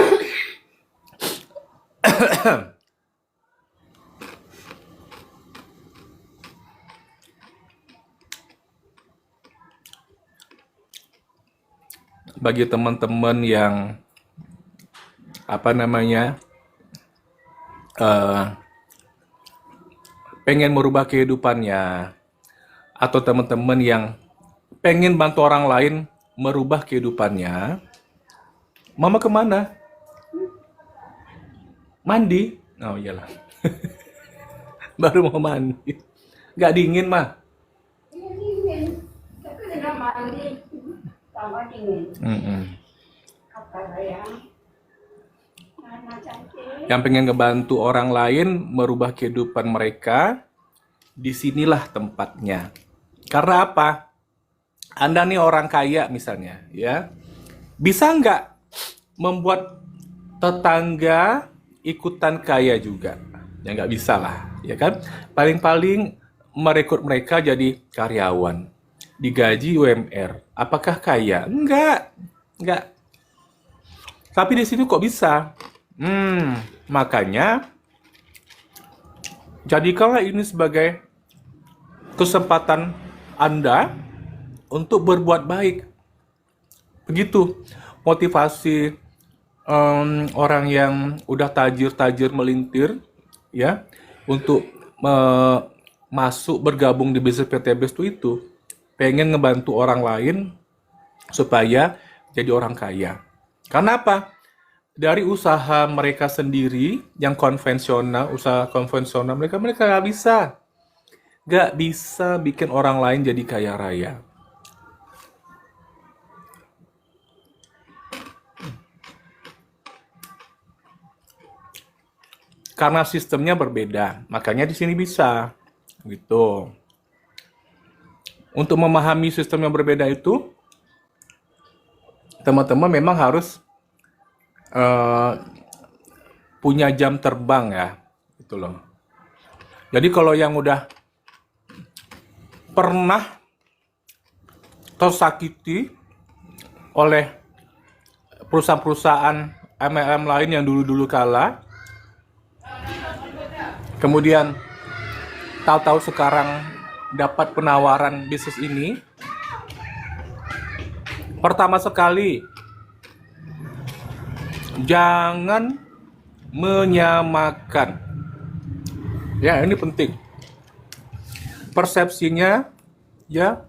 [SPEAKER 1] Bagi teman-teman yang pengen merubah kehidupannya, atau teman-teman yang pengen bantu orang lain merubah kehidupannya, Mama kemana? Mandi? Oh iyalah. Baru mau mandi. Nggak dingin mah.
[SPEAKER 2] Iya dingin. Tapi dengan mandi tambah dingin.
[SPEAKER 1] Mm-mm.
[SPEAKER 2] Apa yang mana cantik?
[SPEAKER 1] Yang pengen ngebantu orang lain merubah kehidupan mereka, disinilah tempatnya. Karena apa? Anda nih orang kaya misalnya, ya, bisa nggak membuat tetangga ikutan kaya juga? Ya nggak bisa lah, ya kan? Paling-paling merekrut mereka jadi karyawan, digaji UMR. Apakah kaya? Enggak. Tapi di sini kok bisa? Makanya jadikanlah ini sebagai kesempatan Anda untuk berbuat baik. Begitu motivasi orang yang udah tajir melintir, ya, untuk masuk bergabung di bisnis PTBS itu pengen ngebantu orang lain supaya jadi orang kaya. Karena apa? Dari usaha mereka sendiri yang konvensional, usaha konvensional mereka nggak bisa bikin orang lain jadi kaya raya. Karena sistemnya berbeda, makanya di sini bisa, gitu. Untuk memahami sistem yang berbeda itu, teman-teman memang harus punya jam terbang ya, gitu loh. Jadi kalau yang udah pernah tersakiti oleh perusahaan-perusahaan MLM lain yang dulu-dulu kala, kemudian tahu-tahu sekarang dapat penawaran bisnis ini, pertama sekali jangan menyamakan. Ya, ini penting. Persepsinya ya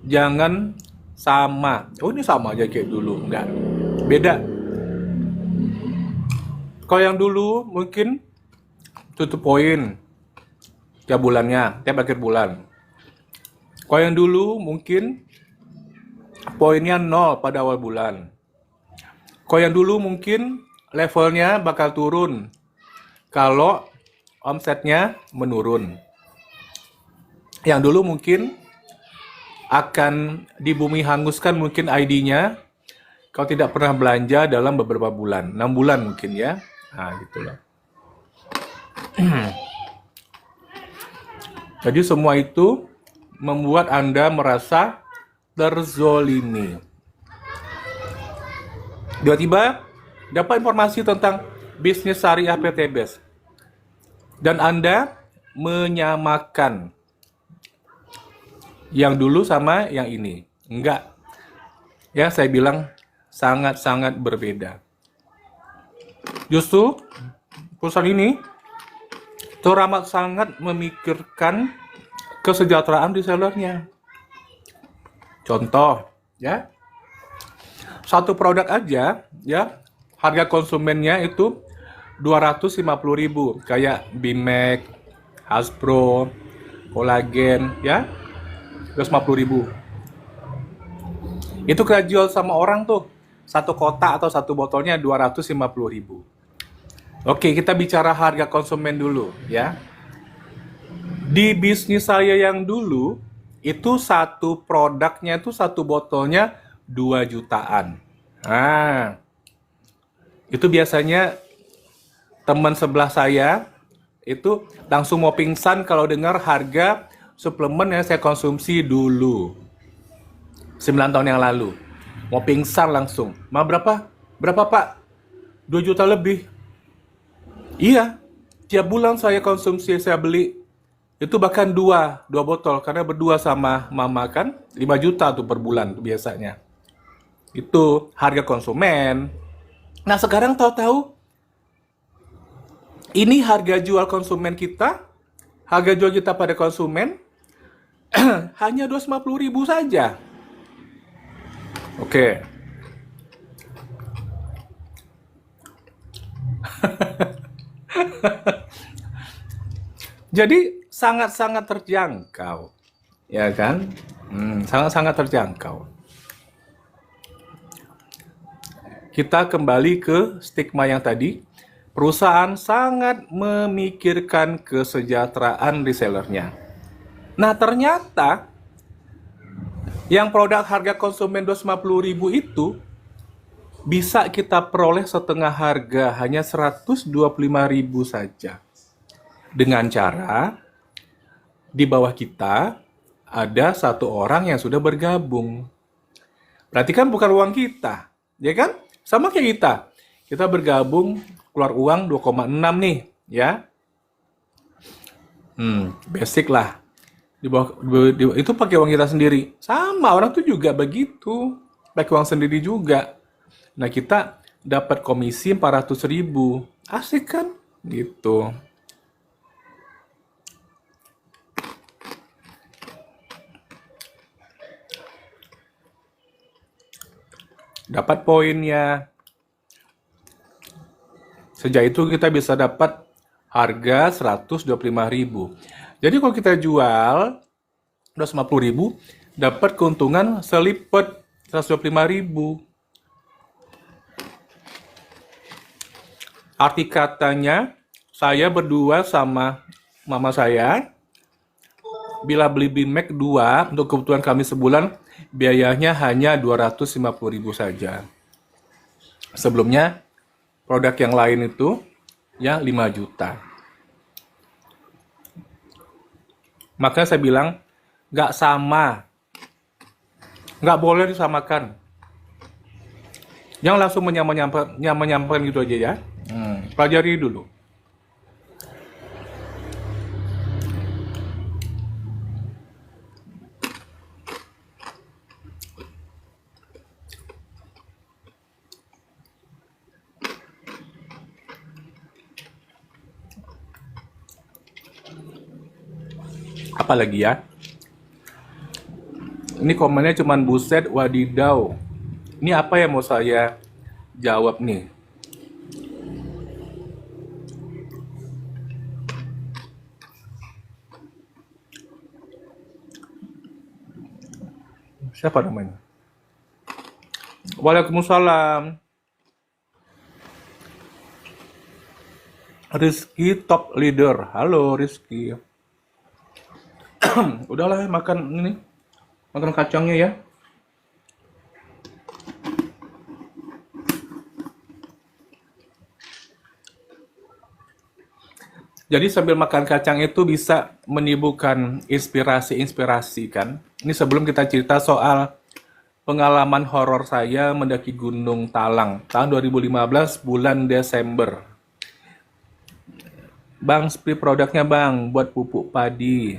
[SPEAKER 1] jangan sama. Oh, ini sama aja kayak dulu. Enggak. Beda. Kalau yang dulu mungkin tutup poin tiap bulannya, tiap akhir bulan. Kalau yang dulu mungkin poinnya 0 pada awal bulan. Kalau yang dulu mungkin levelnya bakal turun kalau omsetnya menurun. Yang dulu mungkin akan di bumi hanguskan mungkin ID-nya kalau tidak pernah belanja dalam beberapa bulan, 6 bulan mungkin ya. Nah, gitu loh. Jadi semua itu membuat Anda merasa terzolimi. Tiba-tiba dapat informasi tentang bisnis syariah PTBS. Dan Anda menyamakan yang dulu sama yang ini. Enggak. Ya, saya bilang sangat-sangat berbeda. Justru perusahaan ini teramat sangat memikirkan kesejahteraan resellernya. Contoh, ya. Satu produk aja, ya, harga konsumennya itu 250.000, kayak Bimek, Hasbro, Kolagen, ya, 250.000. Itu kita jual sama orang tuh, satu kotak atau satu botolnya 250.000. Oke, kita bicara harga konsumen dulu, ya. Di bisnis saya yang dulu, itu satu produknya itu satu botolnya 2 jutaan. Nah, itu biasanya teman sebelah saya itu langsung mau pingsan kalau dengar harga suplemen yang saya konsumsi dulu. 9 tahun yang lalu. Mau pingsan langsung. Ma berapa? Berapa, Pak? 2 juta lebih. Iya. Tiap bulan saya konsumsi, saya beli. Itu bahkan 2 botol. Karena berdua sama mama kan 5 juta tuh per bulan tuh biasanya. Itu harga konsumen. Nah, sekarang tahu-tahu ini harga jual konsumen kita, harga jual kita pada konsumen hanya 250.000 saja. Oke. Jadi sangat-sangat terjangkau, ya kan? Sangat-sangat terjangkau. Kita kembali ke stigma yang tadi. Perusahaan sangat memikirkan kesejahteraan resellernya. Nah, ternyata yang produk harga konsumen 250.000 itu bisa kita peroleh setengah harga, hanya 125.000 saja. Dengan cara di bawah kita ada satu orang yang sudah bergabung. Berarti kan bukan uang kita, ya kan? Sama kayak kita. Kita bergabung, keluar uang 2,6 nih, ya. Basic lah. Itu pakai uang kita sendiri. Sama, orang tuh juga begitu. Pakai uang sendiri juga. Nah, kita dapat komisi 400.000. Asik kan? Gitu. Dapat poinnya. Sejak itu kita bisa dapat harga 125.000. Jadi kalau kita jual 250.000, dapat keuntungan selipat 125.000. Arti katanya, saya berdua sama mama saya, bila beli Big Mac 2 untuk kebutuhan kami sebulan, biayanya hanya 250.000 saja. Sebelumnya, produk yang lain itu ya 5 juta. Makanya saya bilang, nggak sama. Nggak boleh disamakan. Jangan langsung menyampaikan gitu aja ya. Pelajari dulu. Apalagi ya? Ini komennya cuman buset wadidaw. Ini apa yang mau saya jawab nih? Siapa namanya? Waalaikumsalam. Rizky Top Leader. Halo Rizky. Udahlah makan ini. Makan kacangnya ya. Jadi sambil makan kacang itu bisa menimbulkan inspirasi kan. Ini sebelum kita cerita soal pengalaman horor saya mendaki Gunung Talang tahun 2015 bulan Desember. Bang, spray produknya bang buat pupuk padi.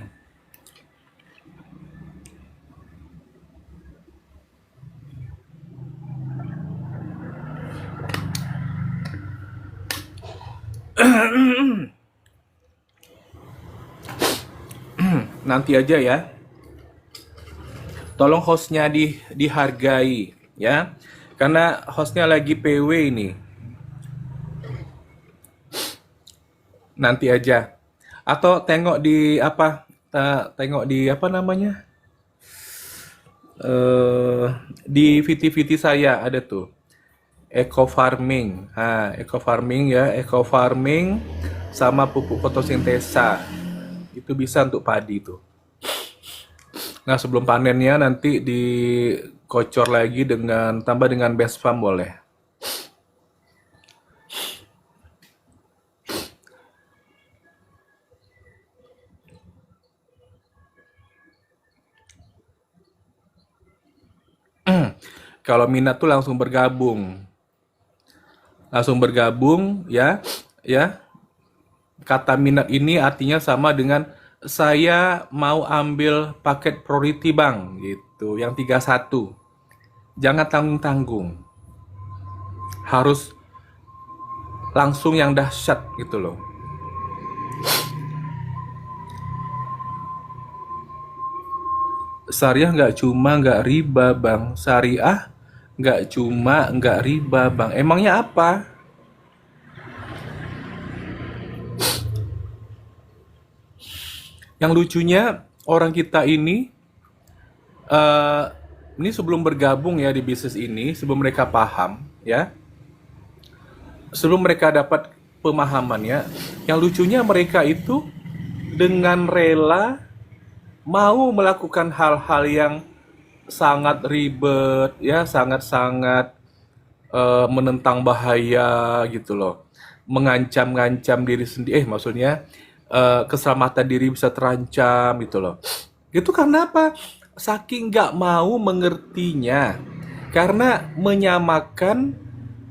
[SPEAKER 1] Nanti aja ya. Tolong hostnya dihargai ya. Karena hostnya lagi PW ini. Nanti aja. Atau tengok di apa? Tengok di apa namanya? Di VT-VT saya ada tuh. Eco farming. Eco farming ya, eco farming sama pupuk fotosintesa. Itu bisa untuk padi tuh. Nah, sebelum panennya nanti dikocor lagi tambah dengan best farm boleh. Kalau minat tuh langsung bergabung. Langsung bergabung ya. Kata minat ini artinya sama dengan saya mau ambil paket priority bang gitu, yang 31. Jangan tanggung-tanggung. Harus langsung yang dahsyat gitu loh. Syariah nggak cuma nggak riba bang. Syariah nggak cuma nggak riba bang. Emangnya apa? Yang lucunya orang kita eh, ini sebelum bergabung ya di bisnis ini, sebelum mereka paham ya, sebelum mereka dapat pemahamannya, yang lucunya mereka itu dengan rela mau melakukan hal-hal yang sangat ribet ya, sangat-sangat menentang bahaya gitu loh, mengancam-ngancam diri sendiri, maksudnya keselamatan diri bisa terancam gitu loh. Itu karena apa? Saking nggak mau mengertinya, karena menyamakan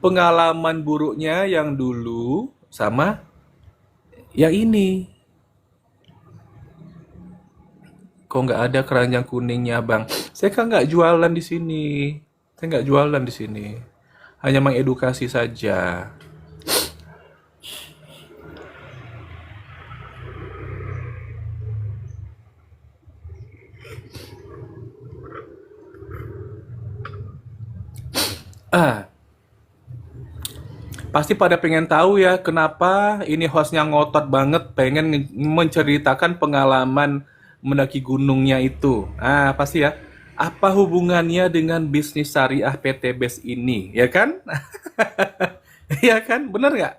[SPEAKER 1] pengalaman buruknya yang dulu sama yang ini. Kok nggak ada keranjang kuningnya, Bang? Saya kan nggak jualan di sini. Saya nggak jualan di sini. Hanya mengedukasi saja. Ah, pasti pada pengen tahu ya kenapa ini hostnya ngotot banget pengen menceritakan pengalaman mendaki gunungnya itu. Ah, pasti ya. Apa hubungannya dengan bisnis syariah PT BES ini, ya kan? Ya kan? Bener nggak?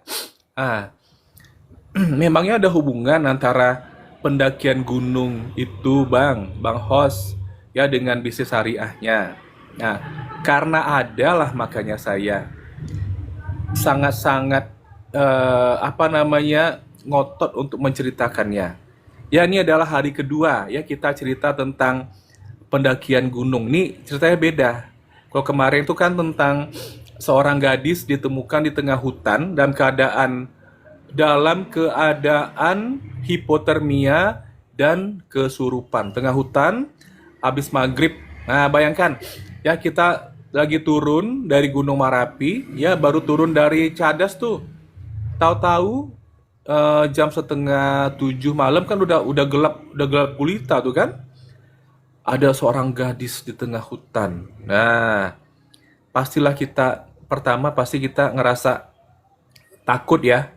[SPEAKER 1] Ah, memangnya ada hubungan antara pendakian gunung itu, Bang Host, ya dengan bisnis syariahnya. Nah, karena adalah makanya saya sangat-sangat apa namanya ngotot untuk menceritakannya. Ya ini adalah hari kedua ya kita cerita tentang pendakian gunung. Ini ceritanya beda. Kalau kemarin itu kan tentang seorang gadis ditemukan di tengah hutan dalam keadaan hipotermia dan kesurupan. Tengah hutan, habis maghrib. Nah bayangkan ya kita lagi turun dari Gunung Marapi, ya baru turun dari Cadas tuh. Tahu-tahu jam setengah 7 malam kan udah gelap gulita tuh kan. Ada seorang gadis di tengah hutan. Nah, pastilah pasti kita ngerasa takut ya.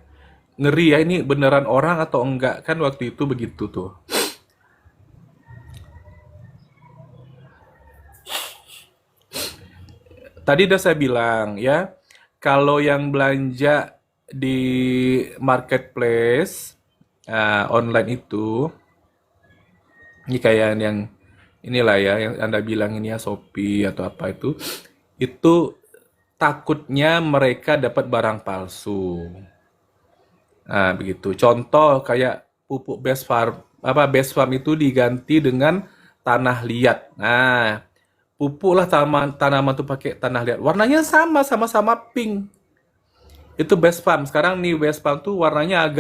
[SPEAKER 1] Ngeri ya ini beneran orang atau enggak kan waktu itu begitu tuh. Tadi udah saya bilang ya, kalau yang belanja di marketplace online itu, ini kayak yang inilah ya, yang Anda bilang ini ya Shopee atau apa itu takutnya mereka dapat barang palsu. Nah, begitu. Contoh kayak pupuk Best Farm, Best Farm itu diganti dengan tanah liat. Nah, pupuklah tanaman tuh pakai tanah liat. Warnanya sama-sama pink. Itu Best Farm. Sekarang nih Best Farm tuh warnanya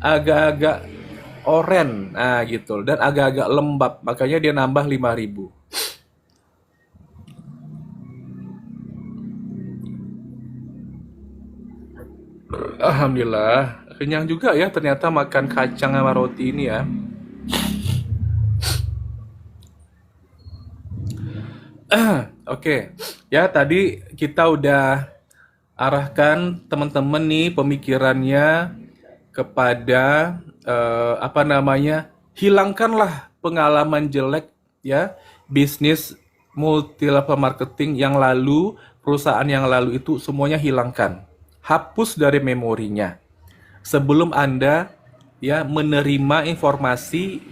[SPEAKER 1] agak-agak oranye. Nah, gitu. Dan agak-agak lembab. Makanya dia nambah 5.000. Alhamdulillah. Kenyang juga ya ternyata makan kacang sama roti ini ya. Oke, ya tadi kita udah arahkan teman-teman nih pemikirannya kepada apa namanya, hilangkanlah pengalaman jelek ya bisnis multi level marketing yang lalu, perusahaan yang lalu itu semuanya hilangkan, hapus dari memorinya sebelum Anda ya menerima informasi,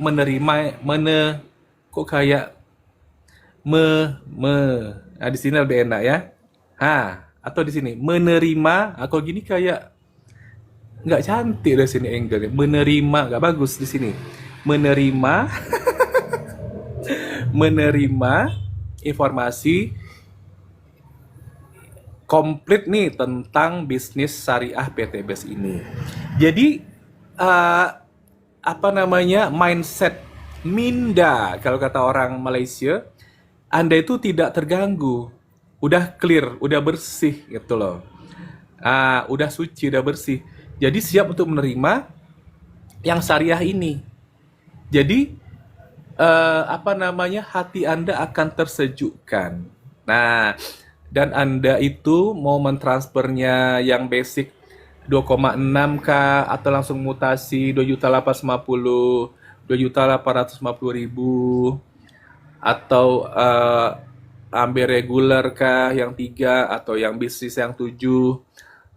[SPEAKER 1] kok kayak nah di sini lebih enak ya. Atau di sini menerima, aku gini kayak nggak cantik dari sini angle. Menerima nggak bagus di sini. Menerima informasi komplit nih tentang bisnis syariah PT BES ini. Jadi apa namanya, mindset minda kalau kata orang Malaysia, Anda itu tidak terganggu, udah clear, udah bersih gitu loh. Udah suci, udah bersih. Jadi siap untuk menerima yang syariah ini. Jadi apa namanya, hati Anda akan tersejukkan. Nah, dan Anda itu mau mentransfernya yang basic 2,6K atau langsung mutasi 2.850.000, 2.850.000 atau ambil reguler kah yang 3 atau yang bisnis yang 7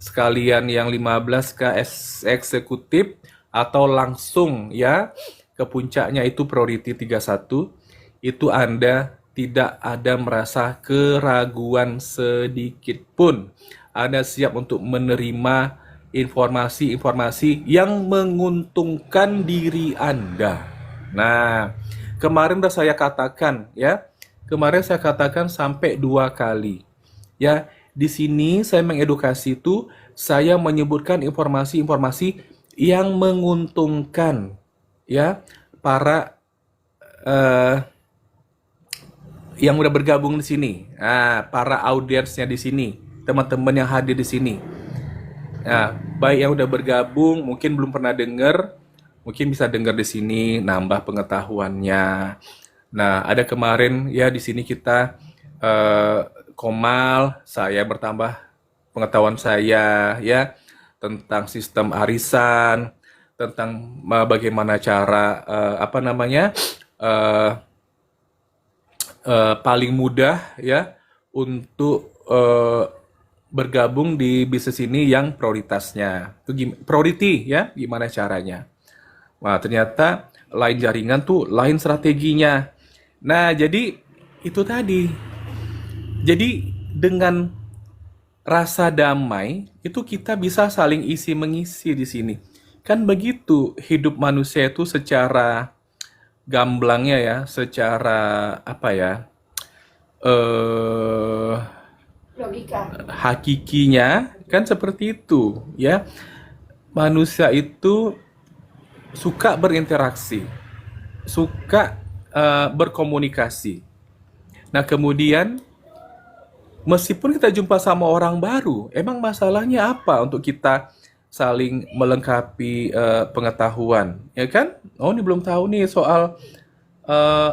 [SPEAKER 1] sekalian yang 15 kah eksekutif atau langsung ya ke puncaknya itu priority 31, itu Anda tidak ada merasa keraguan sedikit pun. Anda siap untuk menerima informasi-informasi yang menguntungkan diri Anda. Nah, kemarin udah saya katakan ya. Kemarin saya katakan sampai 2 kali. Ya, di sini saya mengedukasi itu saya menyebutkan informasi-informasi yang menguntungkan ya para yang udah bergabung di sini. Nah, para audiensnya di sini, teman-teman yang hadir di sini. Nah, baik yang udah bergabung, mungkin belum pernah dengar, mungkin bisa dengar di sini, nambah pengetahuannya. Nah, ada kemarin ya di sini kita Komal, saya bertambah pengetahuan saya ya tentang sistem arisan, tentang bagaimana cara paling mudah ya untuk bergabung di bisnis ini yang prioritasnya. Itu priority ya, gimana caranya. Wah, ternyata lain jaringan tuh, lain strateginya. Nah, jadi itu tadi. Jadi dengan rasa damai itu kita bisa saling isi mengisi di sini. Kan begitu hidup manusia itu secara gamblangnya ya, secara
[SPEAKER 2] Logika.
[SPEAKER 1] hakikinya kan seperti itu ya. Manusia itu suka berinteraksi, suka berkomunikasi. Nah, kemudian meskipun kita jumpa sama orang baru, emang masalahnya apa untuk kita saling melengkapi pengetahuan, ya kan? Oh, ini belum tahu nih soal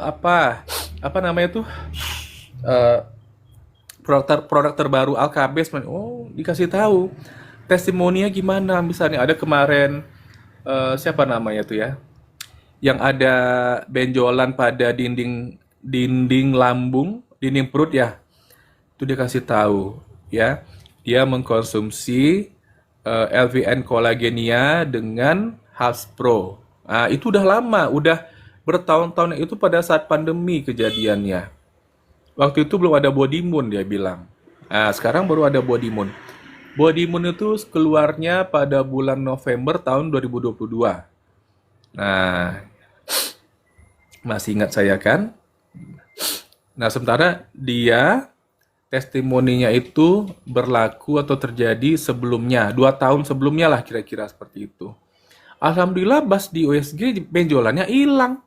[SPEAKER 1] apa namanya tuh produk terbaru Alkabes. Oh, dikasih tahu testimoninya gimana. Misalnya ada kemarin siapa namanya tuh ya, yang ada benjolan pada dinding lambung, dinding perut ya. Itu dia kasih tahu ya, dia mengkonsumsi LVN kolagenia dengan Halspro. Nah, itu udah lama, udah bertahun-tahun, itu pada saat pandemi kejadiannya. Waktu itu belum ada Body Moon, dia bilang. Nah, sekarang baru ada Body Moon. Body Moon itu keluarnya pada bulan November tahun 2022. Nah, masih ingat saya kan? Nah, sementara dia testimoninya itu berlaku atau terjadi sebelumnya, 2 tahun sebelumnya lah kira-kira seperti itu. Alhamdulillah pas di USG benjolannya hilang.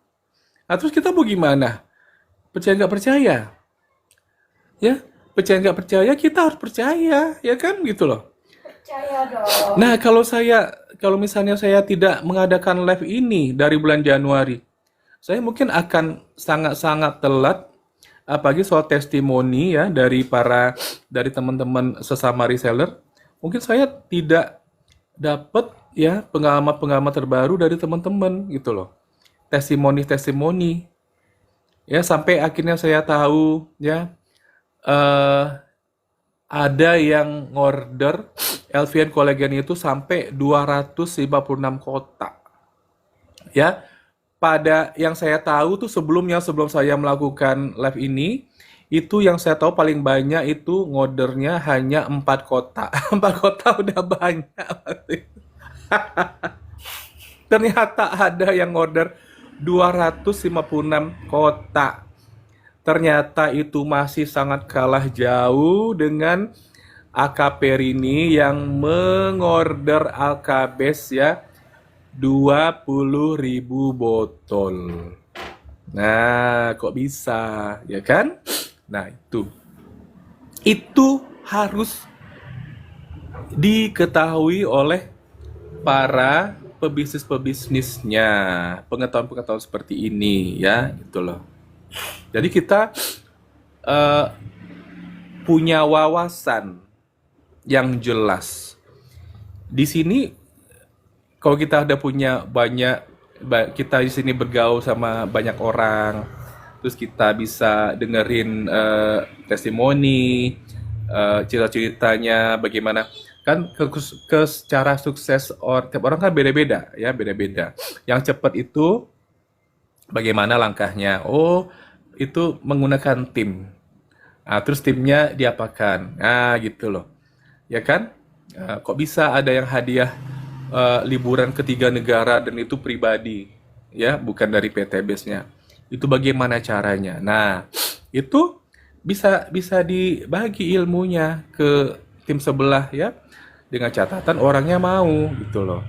[SPEAKER 1] Nah, terus kita mau gimana? Percaya nggak percaya? Ya, percaya nggak percaya, kita harus percaya, ya kan gitu loh.
[SPEAKER 2] Percaya dong.
[SPEAKER 1] Nah, kalau misalnya saya tidak mengadakan live ini dari bulan Januari, saya mungkin akan sangat-sangat telat, apalagi soal testimoni ya dari teman-teman sesama reseller. Mungkin saya tidak dapat ya pengalaman-pengalaman terbaru dari teman-teman gitu loh. Testimoni-testimoni. Ya, sampai akhirnya saya tahu ya ada yang ngorder LVN Collagen itu sampai 256 kotak. Ya, pada yang saya tahu tuh sebelum saya melakukan live ini, itu yang saya tahu paling banyak itu ngordernya hanya 4 kotak. 4 kotak udah banyak. Ternyata ada yang ngorder 256 kotak. Ternyata itu masih sangat kalah jauh dengan AKP Rini yang mengorder Alkabes ya 20.000 botol. Nah, kok bisa, ya kan? Nah, itu harus diketahui oleh para pebisnisnya, pengetahuan-pengetahuan seperti ini ya, gitu loh. Jadi kita punya wawasan yang jelas. Di sini kalau kita ada punya banyak kita di sini bergaul sama banyak orang, terus kita bisa dengerin testimoni, cerita-ceritanya bagaimana kan secara sukses tiap orang kan beda-beda ya, beda-beda. Yang cepat itu bagaimana langkahnya? Oh, itu menggunakan tim. Nah, terus timnya diapakan? Nah, gitu loh. Ya kan? Kok bisa ada yang hadiah liburan ke 3 negara dan itu pribadi, ya, bukan dari PT Base-nya. Itu bagaimana caranya? Nah, itu bisa dibagi ilmunya ke tim sebelah ya, dengan catatan orangnya mau gitu loh.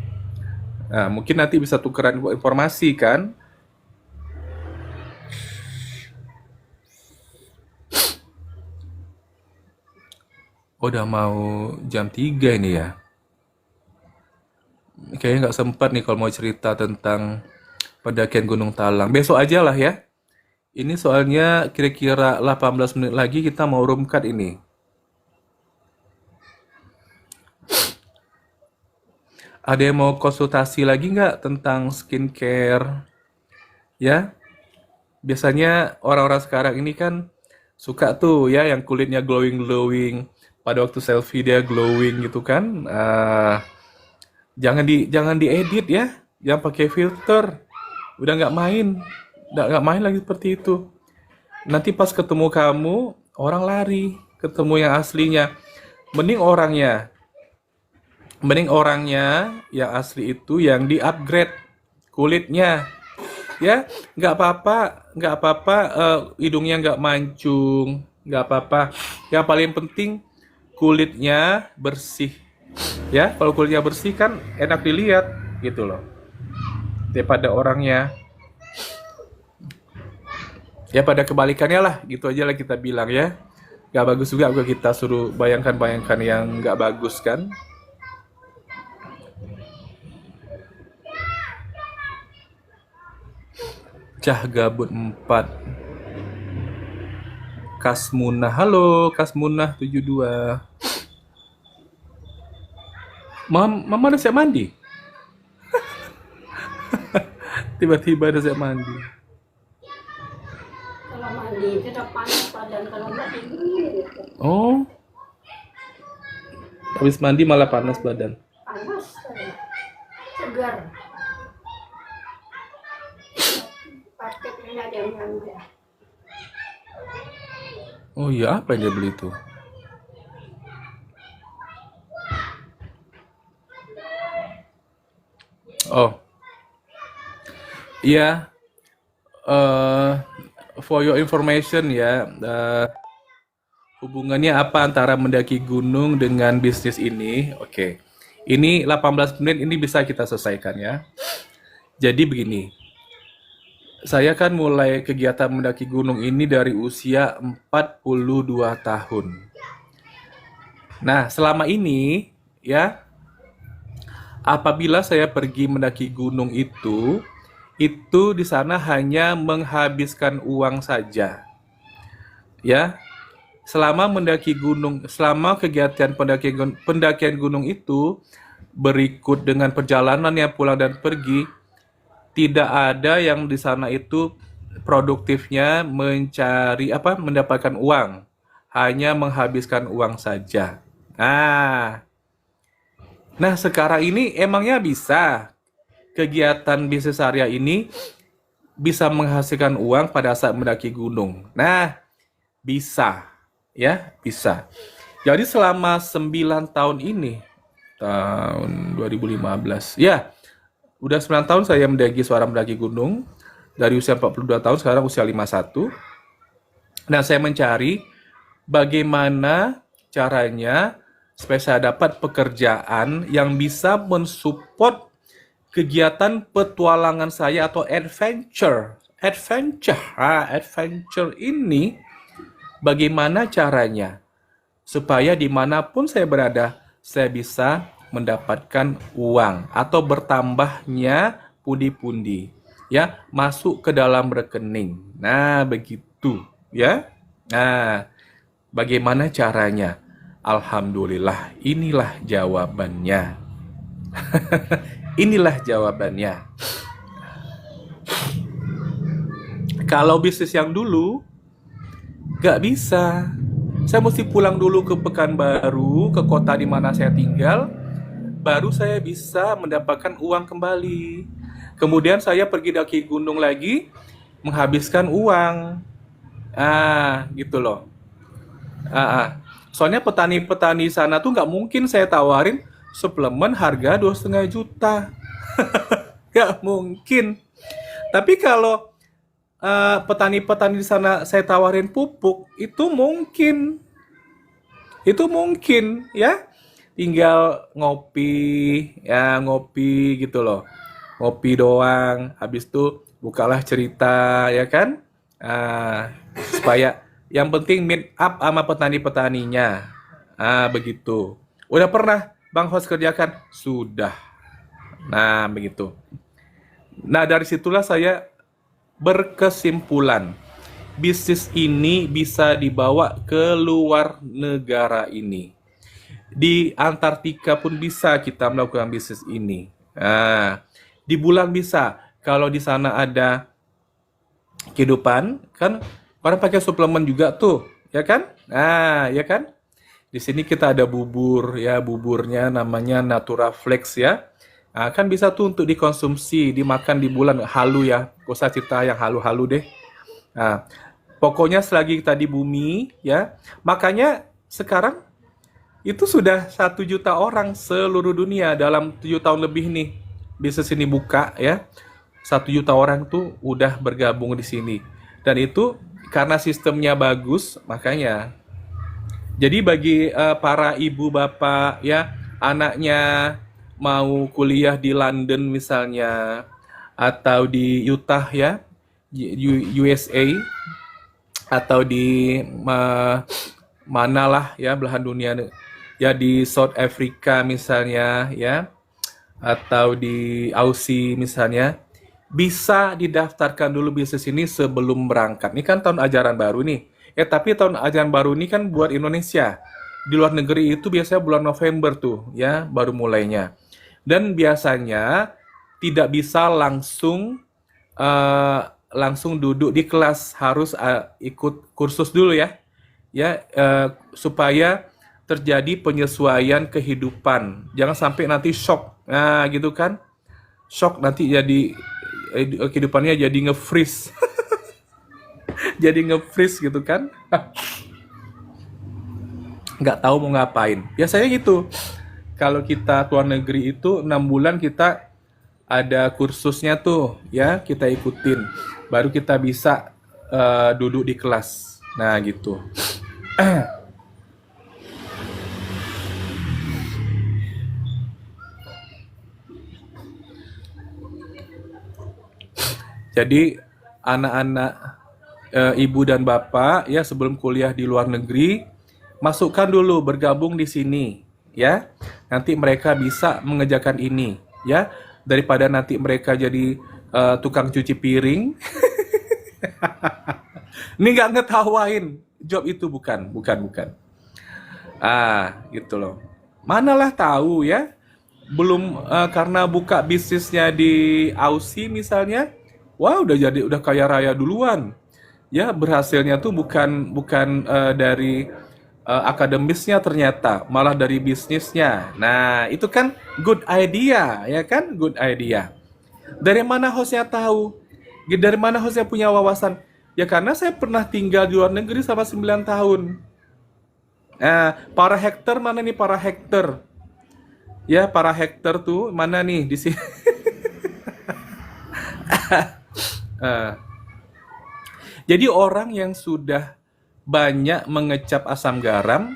[SPEAKER 1] Nah, mungkin nanti bisa tukeran informasi kan? Udah mau jam 3 ini ya. Kayaknya nggak sempat nih kalau mau cerita tentang pendakian Gunung Talang. Besok aja lah ya. Ini soalnya kira-kira 18 menit lagi kita mau room cut ini. Ada yang mau konsultasi lagi nggak tentang skincare? Ya, biasanya orang-orang sekarang ini kan suka tuh ya yang kulitnya glowing-glowing. Pada waktu selfie dia glowing gitu kan. Jangan diedit ya, jangan pakai filter. Udah nggak main lagi seperti itu. Nanti pas ketemu kamu, orang lari, ketemu yang aslinya. Mending orangnya yang asli itu yang di-upgrade kulitnya. Ya, nggak apa-apa, hidungnya nggak mancung, nggak apa-apa. Yang paling penting kulitnya bersih. Ya, kalau kulitnya bersih kan enak dilihat gitu loh. Daripada orangnya ya pada kebalikannya lah, gitu aja lah kita bilang ya. Gak bagus juga kalau kita suruh bayangkan yang gak bagus kan. Cah Gabut 4. Kasmunah, halo Kasmunah 72. Mama udah siap mandi? Tiba-tiba udah siap mandi.
[SPEAKER 2] Kalau mandi kita panas badan, kalau nggak dingin gitu.
[SPEAKER 1] Oh, habis mandi malah panas badan.
[SPEAKER 2] Panas tadi. Segar. Pakai minyak yang dia.
[SPEAKER 1] Oh iya, apa yang dia beli tuh? Oh, iya. For your information ya, hubungannya apa antara mendaki gunung dengan bisnis ini? Oke, ini 18 menit ini bisa kita selesaikan ya. Jadi begini, saya kan mulai kegiatan mendaki gunung ini dari usia 42 tahun. Nah, selama ini ya, apabila saya pergi mendaki gunung itu di sana hanya menghabiskan uang saja. Ya, selama kegiatan pendakian gunung itu berikut dengan perjalanannya pulang dan pergi, tidak ada yang di sana itu produktifnya mendapatkan uang, hanya menghabiskan uang saja. Nah, sekarang ini emangnya bisa kegiatan bisnis area ini bisa menghasilkan uang pada saat mendaki gunung? Nah, bisa. Ya, bisa. Jadi selama 9 tahun ini, tahun 2015, ya, udah 9 tahun saya mendaki suara mendaki gunung. Dari usia 42 tahun, sekarang usia 51. Nah, saya mencari bagaimana caranya supaya saya dapat pekerjaan yang bisa mensupport kegiatan petualangan saya atau adventure. Adventure ini bagaimana caranya supaya dimanapun saya berada, saya bisa mendapatkan uang atau bertambahnya pundi-pundi, ya, masuk ke dalam rekening. Nah, begitu, ya. Nah, bagaimana caranya? Alhamdulillah, inilah jawabannya. Inilah jawabannya. Kalau bisnis yang dulu, nggak bisa. Saya mesti pulang dulu ke Pekanbaru, ke kota di mana saya tinggal, baru saya bisa mendapatkan uang kembali. Kemudian saya pergi daki gunung lagi, menghabiskan uang. Gitu loh. Soalnya petani-petani sana tuh nggak mungkin saya tawarin suplemen harga 2,5 juta. Nggak mungkin. Tapi kalau petani-petani di sana saya tawarin pupuk, itu mungkin. Itu mungkin ya. Tinggal ngopi, ya ngopi gitu loh. Ngopi doang, habis itu bukalah cerita, ya kan? Supaya yang penting meet up sama petani-petaninya. Begitu. Udah pernah Bang Host kerjakan? Sudah. Nah, begitu. Nah, dari situlah saya berkesimpulan. Bisnis ini bisa dibawa ke luar negara ini. Di Antartika pun bisa kita melakukan bisnis ini. Di bulan bisa. Kalau di sana ada kehidupan, kan orang pakai suplemen juga tuh, ya kan? Ya kan? Di sini kita ada bubur, ya buburnya namanya Naturaflex ya. Kan bisa tuh untuk dikonsumsi, dimakan di bulan halu ya. Gak usah cerita yang halu-halu deh. Pokoknya selagi kita di bumi, ya. Makanya sekarang itu sudah 1 juta orang seluruh dunia dalam 7 tahun lebih nih. Bisnis ini buka ya. 1 juta orang tuh udah bergabung di sini. Dan itu karena sistemnya bagus, makanya. Jadi bagi para ibu bapak ya, anaknya mau kuliah di London misalnya, atau di Utah ya, USA, atau di manalah ya belahan dunia ya, di South Africa misalnya ya, atau di Aussie misalnya, bisa didaftarkan dulu bisnis ini sebelum berangkat. Ini kan tahun ajaran baru nih. Tapi tahun ajaran baru ini kan buat Indonesia. Di luar negeri itu biasanya bulan November tuh ya, baru mulainya. Dan biasanya tidak bisa langsung duduk di kelas, harus ikut kursus dulu ya. Supaya terjadi penyesuaian kehidupan. Jangan sampai nanti shock. Gitu kan. Shock nanti jadi kehidupannya jadi nge-freeze. Jadi nge-freeze gitu kan. Nggak tahu mau ngapain. Biasanya gitu. Kalau kita keluar negeri itu 6 bulan kita ada kursusnya tuh ya, kita ikutin. Baru kita bisa duduk di kelas. Nah gitu. Jadi anak-anak ibu dan bapak ya, sebelum kuliah di luar negeri, masukkan dulu bergabung di sini ya. Nanti mereka bisa mengerjakan ini ya, daripada nanti mereka jadi tukang cuci piring. Ini nggak ngetawain, job itu bukan. Gitu loh. Manalah tahu ya, belum karena buka bisnisnya di Aussie misalnya, wah udah kaya raya duluan. Ya, berhasilnya tuh bukan dari akademisnya ternyata, malah dari bisnisnya. Nah, itu kan good idea, ya kan? Good idea. Dari mana hostnya tahu? Dari mana hostnya punya wawasan? Ya karena saya pernah tinggal di luar negeri selama 9 tahun. Para hektar mana nih para hektar? Ya, para hektar tuh mana nih di sini? Jadi orang yang sudah banyak mengecap asam garam,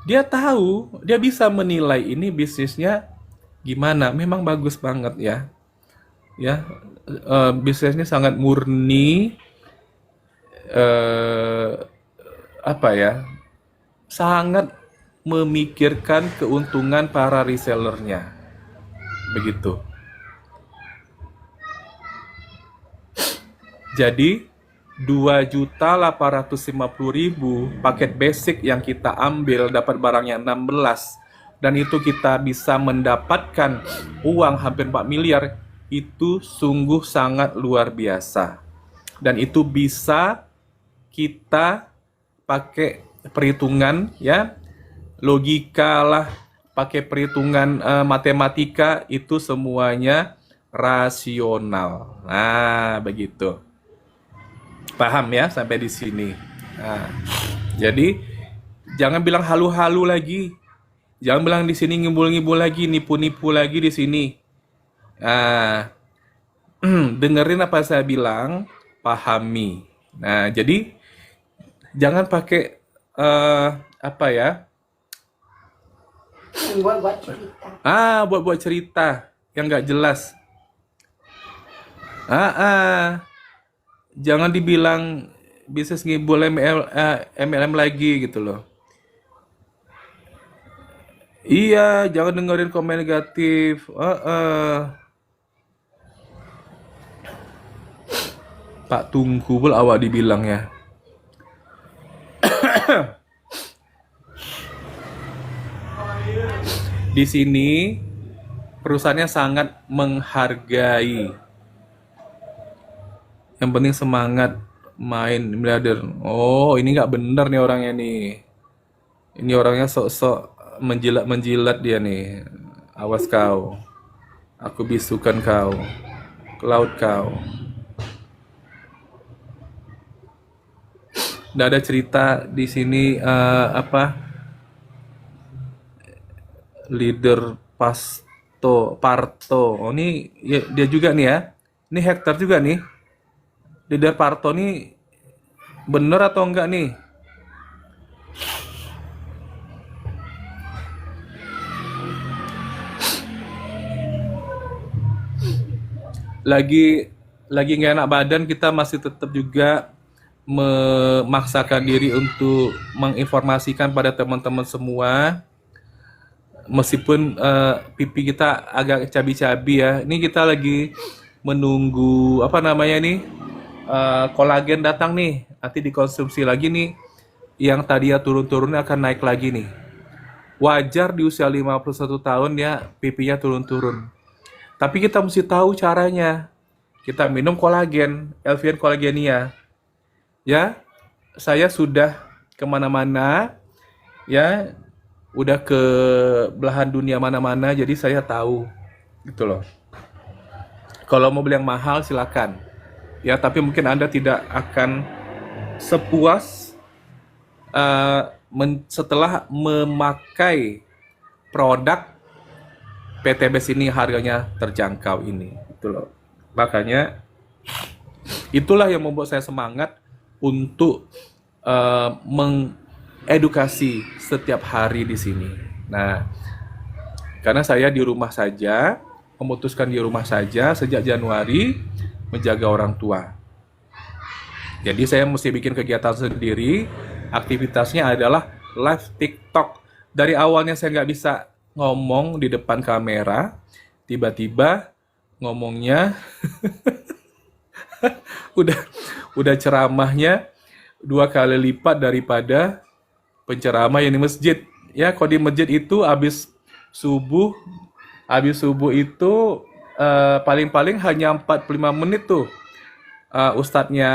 [SPEAKER 1] dia tahu, dia bisa menilai ini bisnisnya gimana. Memang bagus banget ya. Bisnisnya sangat murni, sangat memikirkan keuntungan para resellernya. Begitu. Jadi 2.850.000 paket basic yang kita ambil dapat barangnya 16, dan itu kita bisa mendapatkan uang hampir 4 miliar, itu sungguh sangat luar biasa. dan itu bisa kita pakai perhitungan ya, logika lah, pakai perhitungan matematika, itu semuanya rasional. Nah, begitu. Paham ya sampai di sini. Nah, jadi jangan bilang halu-halu lagi. Jangan bilang di sini ngibul-ngibul lagi, nipu-nipu lagi di sini. Nah, dengerin apa saya bilang, pahami. Nah, jadi jangan pakai apa ya?
[SPEAKER 2] Buat cerita.
[SPEAKER 1] Buat-buat cerita yang nggak jelas. Ah, ah. Jangan dibilang bisnis ngibul MLM lagi gitu loh. Iya, jangan dengerin komen negatif. Pak Tungku pun awak dibilang ya. Di sini perusahaannya sangat menghargai. Yang penting semangat main miliarder. Oh, ini nggak bener nih orangnya nih. Ini orangnya sok-sok menjilat-menjilat dia nih. Awas kau. Aku bisukan kau. Ke laut kau. Nggak ada cerita di sini leader Parto. Oh, ini ya, dia juga nih ya. Ini Hektar juga nih. Leader Parto nih bener atau enggak nih? Lagi nggak enak badan, kita masih tetap juga memaksakan diri untuk menginformasikan pada teman-teman semua, meskipun pipi kita agak cabi-cabi ya. Ini kita lagi menunggu apa namanya nih, kolagen datang nih, nanti dikonsumsi lagi nih. Yang tadi ya turun-turunnya akan naik lagi nih. Wajar di usia 51 tahun ya pipinya turun-turun. Tapi kita mesti tahu caranya. Kita minum kolagen, Elvian Kolagenia. Ya, saya sudah kemana-mana, ya, udah ke belahan dunia mana-mana, jadi saya tahu, gitu loh. Kalau mau beli yang mahal silakan, ya, tapi mungkin Anda tidak akan sepuas setelah memakai produk PTBS ini harganya terjangkau ini, gitu loh. Makanya itulah yang membuat saya semangat untuk mengedukasi setiap hari di sini. Nah, karena saya di rumah saja, memutuskan di rumah saja sejak Januari menjaga orang tua. Jadi saya mesti bikin kegiatan sendiri. Aktivitasnya adalah live TikTok. Dari awalnya saya nggak bisa ngomong di depan kamera, tiba-tiba ngomongnya udah ceramahnya 2 kali lipat daripada penceramah yang di masjid. Ya, kalau di masjid itu habis subuh itu paling-paling hanya 45 menit tuh ustadznya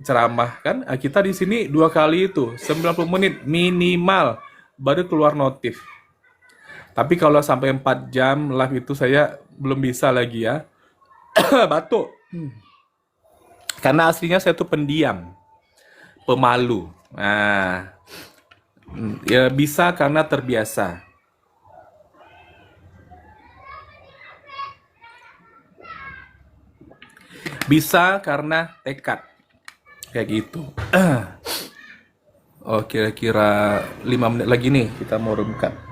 [SPEAKER 1] ceramah kan. Kita di sini 2 kali itu 90 menit minimal baru keluar notif. Tapi kalau sampai 4 jam live itu saya belum bisa lagi ya. Batuk. Karena aslinya saya tuh pendiam, pemalu. Nah, ya bisa karena terbiasa. Bisa karena tekad. Kayak gitu. Oh, kira-kira 5 menit lagi nih kita mau remkan.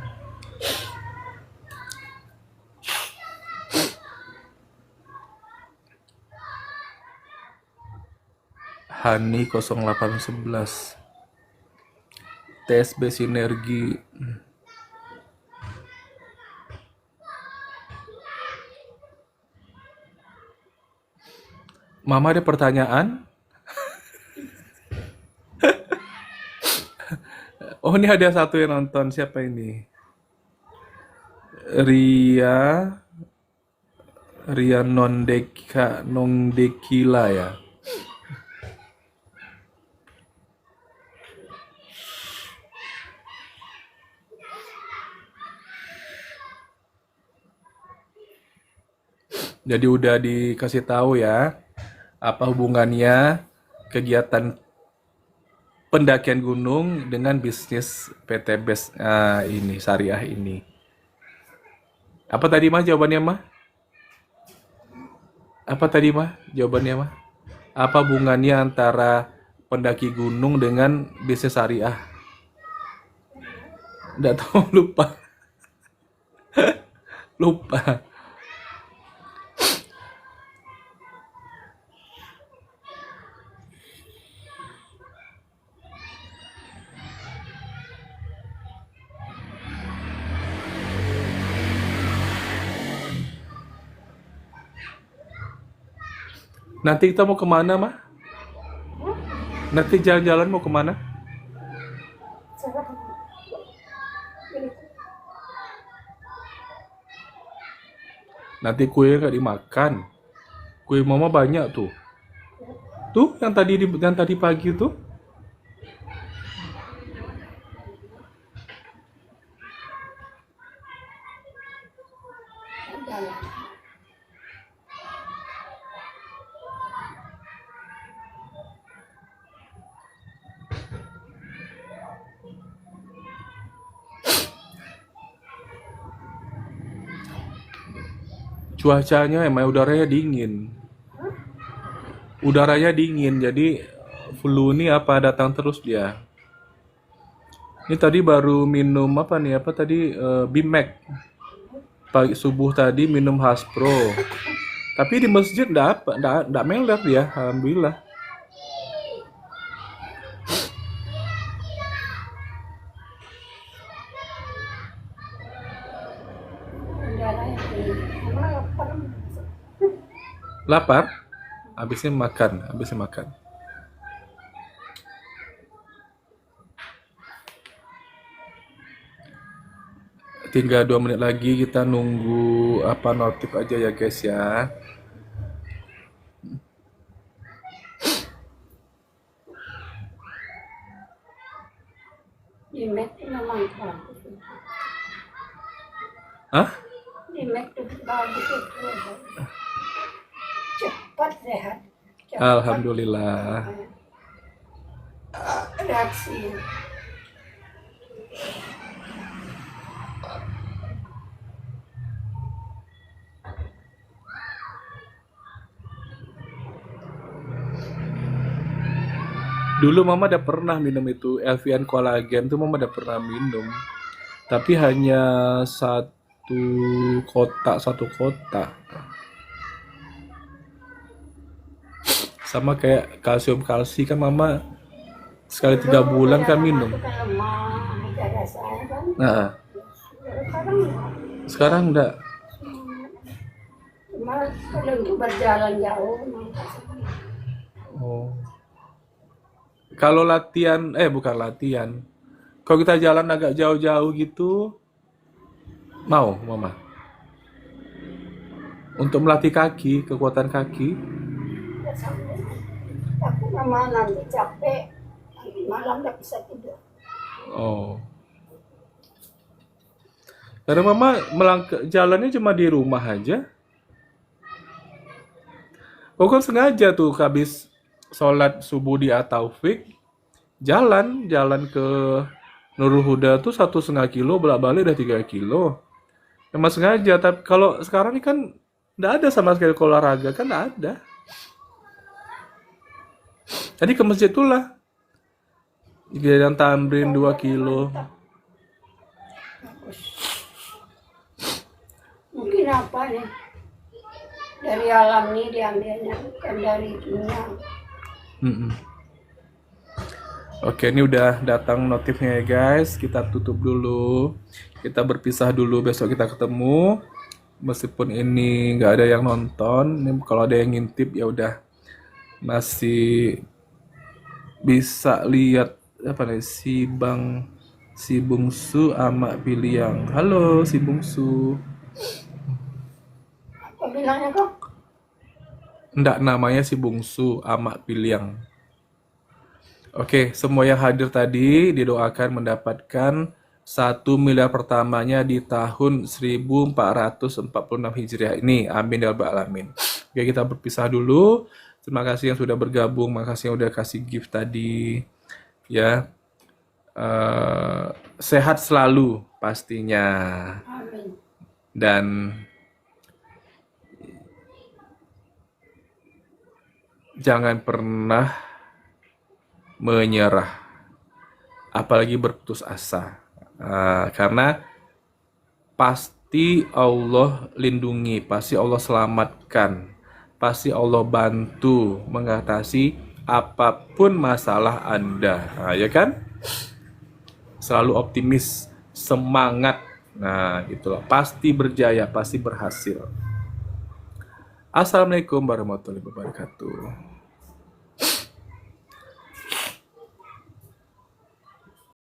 [SPEAKER 1] Hani 0811 TSB Sinergi. Mama ada pertanyaan? Oh, ini ada satu yang nonton. Siapa ini? Ria Nondekila ya. Jadi udah dikasih tahu ya, apa hubungannya kegiatan pendakian gunung dengan bisnis PT BES ini, syariah ini. Apa tadi mah jawabannya mah? Apa tadi mah jawabannya mah? Apa hubungannya antara pendaki gunung dengan bisnis syariah? Nggak tahu, lupa. Lupa. Nanti kita mau kemana mah? Nanti jalan-jalan mau kemana? Nanti kue nggak dimakan. Kue mama banyak tuh. Tuh yang tadi pagi tuh. Cuacanya emang udaranya dingin. Udaranya dingin, jadi flu ini apa datang terus dia. Ini tadi baru minum apa nih? Apa tadi? Bimax. Pagi subuh tadi minum Haspro. Tapi di masjid enggak meler dia, alhamdulillah.
[SPEAKER 2] Udaranya dingin. Emang lapar.
[SPEAKER 1] Lapar? Habisnya makan. Tinggal 2 menit lagi kita nunggu apa notif aja ya guys ya.
[SPEAKER 2] Di Mac itu memang bagus.
[SPEAKER 1] Hah?
[SPEAKER 2] Di Mac itu bagus itu. Cepat sehat. Cepat
[SPEAKER 1] Alhamdulillah.
[SPEAKER 2] reaksi.
[SPEAKER 1] Dulu mama udah pernah minum itu Elvian Collagen tuh mama udah pernah minum. Tapi hanya satu kotak. Sama kayak kalsium kalsi kan mama sekali 3 bulan kan minum.
[SPEAKER 2] Aku kan lemah, ada saya kan.
[SPEAKER 1] Nah,
[SPEAKER 2] Sekarang
[SPEAKER 1] sekarang enggak.
[SPEAKER 2] cuma kalau untuk berjalan jauh.
[SPEAKER 1] Oh. Kalau latihan, bukan latihan. Kalau kita jalan agak jauh-jauh gitu, mau mama. Untuk melatih kaki, kekuatan kaki.
[SPEAKER 2] Aku mama nanti capek, nanti malam nggak bisa tidur.
[SPEAKER 1] Oh. Karena mama jalannya cuma di rumah aja. Kau kan sengaja tuh habis sholat subuh di At-Taufik, jalan ke Nurul Huda tuh 1,5 kilo, bolak-balik udah 3 kilo. Emang sengaja, tapi kalau sekarang ini kan nggak ada sama sekali olahraga, kan nggak ada. Tadi ke masjid tuh lah, Jalan Tamrin 2 kilo.
[SPEAKER 2] Mungkin apa nih? Dari alam nih diambilnya, bukan dari dunia.
[SPEAKER 1] Mm-mm. Oke, ini udah datang notifnya ya guys. Kita tutup dulu. Kita berpisah dulu. Besok kita ketemu. Meskipun ini nggak ada yang nonton, ini kalau ada yang ngintip ya udah masih bisa lihat apa nih si bungsu ama Piliang. Halo si bungsu.
[SPEAKER 2] Apa bilangnya kok?
[SPEAKER 1] Nggak, namanya si bungsu ama Piliang. Oke, semua yang hadir tadi didoakan mendapatkan 1 miliar pertamanya di tahun 1446 Hijriah ini. Amin ya rabbal alamin. Oke, kita berpisah dulu. Terima kasih yang sudah bergabung, makasih yang udah kasih gift tadi. Ya, sehat selalu pastinya.
[SPEAKER 2] Amin.
[SPEAKER 1] Dan jangan pernah menyerah, apalagi berputus asa. Karena pasti Allah lindungi, pasti Allah selamatkan, pasti Allah bantu mengatasi apapun masalah Anda. Ya kan? Selalu optimis, semangat. Nah, itulah. Pasti berjaya, pasti berhasil. Assalamualaikum warahmatullahi wabarakatuh.